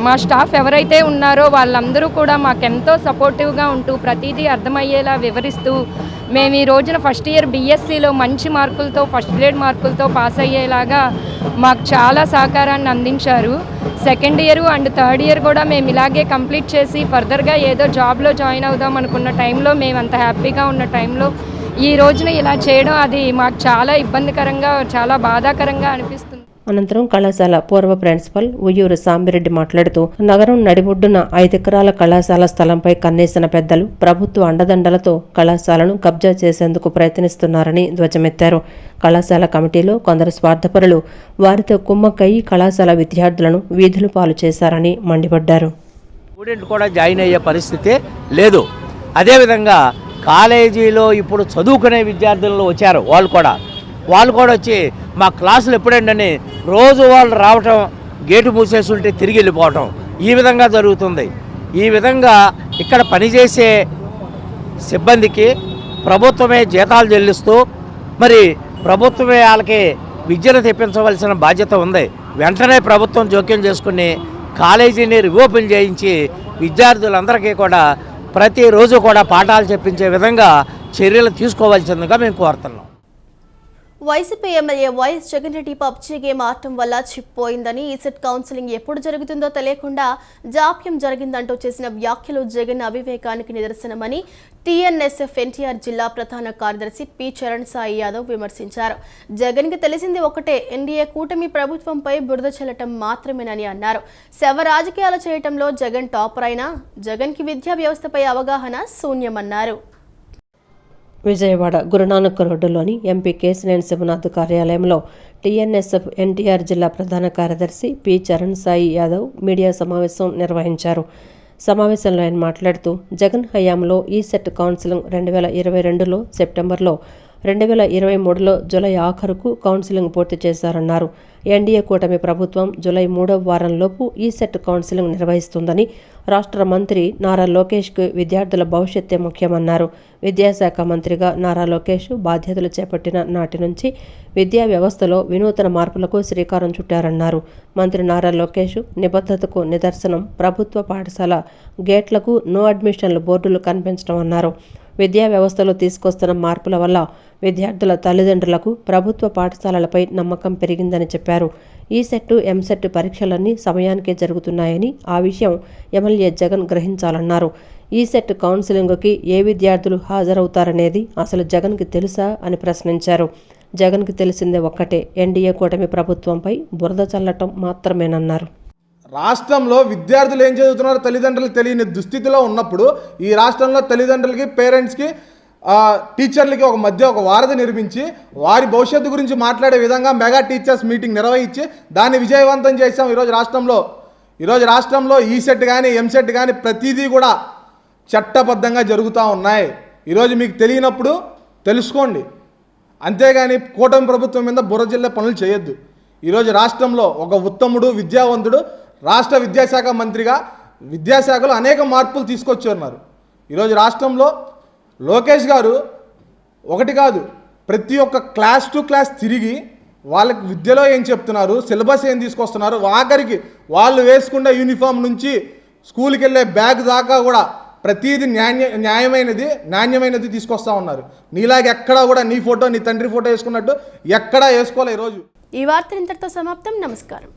మా స్టాఫ్ ఎవరైతే ఉన్నారో వాళ్ళందరూ కూడా మాకెంతో సపోర్టివ్గా ఉంటూ ప్రతిదీ అర్థమయ్యేలా వివరిస్తూ మేము ఈ రోజున ఫస్ట్ ఇయర్ BScలో మంచి మార్కులతో, ఫస్ట్ గ్రేడ్ మార్కులతో పాస్ అయ్యేలాగా మాకు చాలా సహకారాన్ని అందించారు. Second year and third year కూడా మేము ఇలాగే కంప్లీట్ చేసి ఫర్దర్గా ఏదో జాబ్లో జాయిన్ అవుదాం అనుకున్న టైంలో, మేము అంత హ్యాపీగా ఉన్న టైంలో ఈ రోజున ఇలా చేయడం అది మాకు చాలా ఇబ్బందికరంగా, చాలా బాధాకరంగా అనిపిస్తుంది.
అనంతరం కళాశాల పూర్వ ప్రిన్సిపల్ ఉయ్యూరు సాంబిరెడ్డి మాట్లాడుతూ నగరం నడిబొడ్డున 5 ఎకరాల కళాశాల స్థలంపై కన్నేసిన పెద్దలు ప్రభుత్వ అండదండలతో కళాశాలను కబ్జా చేసేందుకు ప్రయత్నిస్తున్నారని ధ్వజమెత్తారు. కళాశాల కమిటీలో కొందరు స్వార్థపరులు వారితో కుమ్మక్కయి కళాశాల విద్యార్థులను వీధుల పాలు చేశారని మండిపడ్డారు.
స్టూడెంట్ కూడా జాయిన్ అయ్యే పరిస్థితి లేదు. అదేవిధంగా కాలేజీలో ఇప్పుడు చదువుకునే విద్యార్థులు వచ్చారు, వాళ్ళు కూడా వచ్చి మా క్లాసులు ఎప్పుడేంటని రోజు వాళ్ళు రావటం, గేటు మూసేసి ఉంటే తిరిగి వెళ్ళిపోవటం, ఈ విధంగా జరుగుతుంది. ఈ విధంగా ఇక్కడ పనిచేసే సిబ్బందికి ప్రభుత్వమే జీతాలు చెల్లిస్తూ మరి ప్రభుత్వమే వాళ్ళకి విద్యను తెప్పించవలసిన బాధ్యత ఉంది. వెంటనే ప్రభుత్వం జోక్యం చేసుకుని కాలేజీని రీఓపెన్ చేయించి విద్యార్థులందరికీ కూడా ప్రతిరోజు కూడా పాఠాలు చెప్పించే విధంగా చర్యలు తీసుకోవాల్సిందిగా మేము కోరుతున్నాం.
YCP MLA YS Jagan Reddy PUBG game ఆడటం వల్ల చిప్పోయిందని, ఈసెట్ కౌన్సిలింగ్ ఎప్పుడు జరుగుతుందో తెలియకుండా జాప్యం జరిగిందంటూ చేసిన వ్యాఖ్యలు జగన్ అవివేకానికి నిదర్శనమని TNSF ఎన్టీఆర్ జిల్లా ప్రధాన కార్యదర్శి పి చరణ్ సాయి యాదవ్ విమర్శించారు. జగన్కి తెలిసింది ఒకటే, ఎన్డీఏ కూటమి ప్రభుత్వంపై బురద చల్లటం మాత్రమేనని అన్నారు. శవ రాజకీయాలు చేయటంలో జగన్ టాపర్ అయినా జగన్కి విద్యా వ్యవస్థపై అవగాహన శూన్యమన్నారు.
విజయవాడ గురునానక్ రోడ్డులోని ఎంపీ కేశినేని శివనాథ్ కార్యాలయంలో TNSF ఎన్టీఆర్ జిల్లా ప్రధాన కార్యదర్శి పి చరణ్ సాయి యాదవ్ మీడియా సమావేశం నిర్వహించారు. సమావేశంలో ఆయన మాట్లాడుతూ జగన్ హయాంలో ఈసెట్ కౌన్సిలింగ్ 2022లో సెప్టెంబర్లో, 2023లో జూలై ఆఖరుకు కౌన్సిలింగ్ పూర్తి చేశారన్నారు. ఎన్డీఏ కూటమి ప్రభుత్వం జూలై 3వ వారంలోపు ఈసెట్ కౌన్సిలింగ్ నిర్వహిస్తుందని రాష్ట్ర మంత్రి నారా లోకేష్కు విద్యార్థుల భవిష్యత్తే ముఖ్యమన్నారు. విద్యాశాఖ మంత్రిగా నారా లోకేష్ బాధ్యతలు చేపట్టిన నాటి నుంచి విద్యా వ్యవస్థలో వినూతన మార్పులకు శ్రీకారం చుట్టారన్నారు. మంత్రి నారా లోకేష్ నిబద్ధతకు నిదర్శనం ప్రభుత్వ పాఠశాల గేట్లకు నో అడ్మిషన్ల బోర్డులు కనిపించడం అన్నారు. విద్యా వ్యవస్థలో తీసుకొస్తున్న మార్పుల వల్ల విద్యార్థుల తల్లిదండ్రులకు ప్రభుత్వ పాఠశాలలపై నమ్మకం పెరిగిందని చెప్పారు. ఈసెట్, ఎంసెట్ పరీక్షలన్నీ సమయానికే జరుగుతున్నాయని, ఆ విషయం ఎమ్మెల్యే జగన్ గ్రహించాలన్నారు. ఈసెట్ కౌన్సిలింగ్కి ఏ విద్యార్థులు హాజరవుతారనేది అసలు జగన్కి తెలుసా అని ప్రశ్నించారు. జగన్కి తెలిసిందే ఒక్కటే, ఎన్డీఏ కూటమి ప్రభుత్వంపై బురద చల్లటం మాత్రమేనన్నారు.
రాష్ట్రంలో విద్యార్థులు ఏం చదువుతున్నారో తల్లిదండ్రులకు తెలియని దుస్థితిలో ఉన్నప్పుడు ఈ రాష్ట్రంలో తల్లిదండ్రులకి, పేరెంట్స్కి, టీచర్లకి మధ్య ఒక వారధి నిర్మించి వారి భవిష్యత్తు గురించి మాట్లాడే విధంగా మెగా టీచర్స్ మీటింగ్ నిర్వహించి దాన్ని విజయవంతం చేశాం. ఈరోజు రాష్ట్రంలో ఈసెట్ కానీ ఎంసెట్ కానీ ప్రతిదీ కూడా చట్టబద్ధంగా జరుగుతూ ఉన్నాయి. ఈరోజు మీకు తెలియనప్పుడు తెలుసుకోండి, అంతేగాని కూటమి ప్రభుత్వం మీద బుర్రజిల్లే పనులు చేయొద్దు. ఈరోజు రాష్ట్రంలో ఒక ఉత్తముడు, విద్యావంతుడు రాష్ట్ర విద్యాశాఖ మంత్రిగా విద్యాశాఖలో అనేక మార్పులు తీసుకొచ్చున్నారు. ఈరోజు రాష్ట్రంలో లోకేష్ గారు ఒకటి కాదు, ప్రతి ఒక్క క్లాస్ టు క్లాస్ తిరిగి వాళ్ళకి విద్యలో ఏం చెప్తున్నారు, సిలబస్ ఏం తీసుకొస్తున్నారు, ఆఖరికి వాళ్ళు వేసుకునే యూనిఫామ్ నుంచి స్కూల్కి వెళ్ళే బ్యాగ్ దాకా కూడా ప్రతిదీ నాణ్యమైనది తీసుకొస్తూ ఉన్నారు. నీలాగా ఎక్కడా కూడా నీ ఫోటో, నీ తండ్రి ఫోటో వేసుకున్నట్టు ఎక్కడా వేసుకోలే. ఈరోజు
ఈ వార్త ఇంతటితో సమాప్తం. నమస్కారం.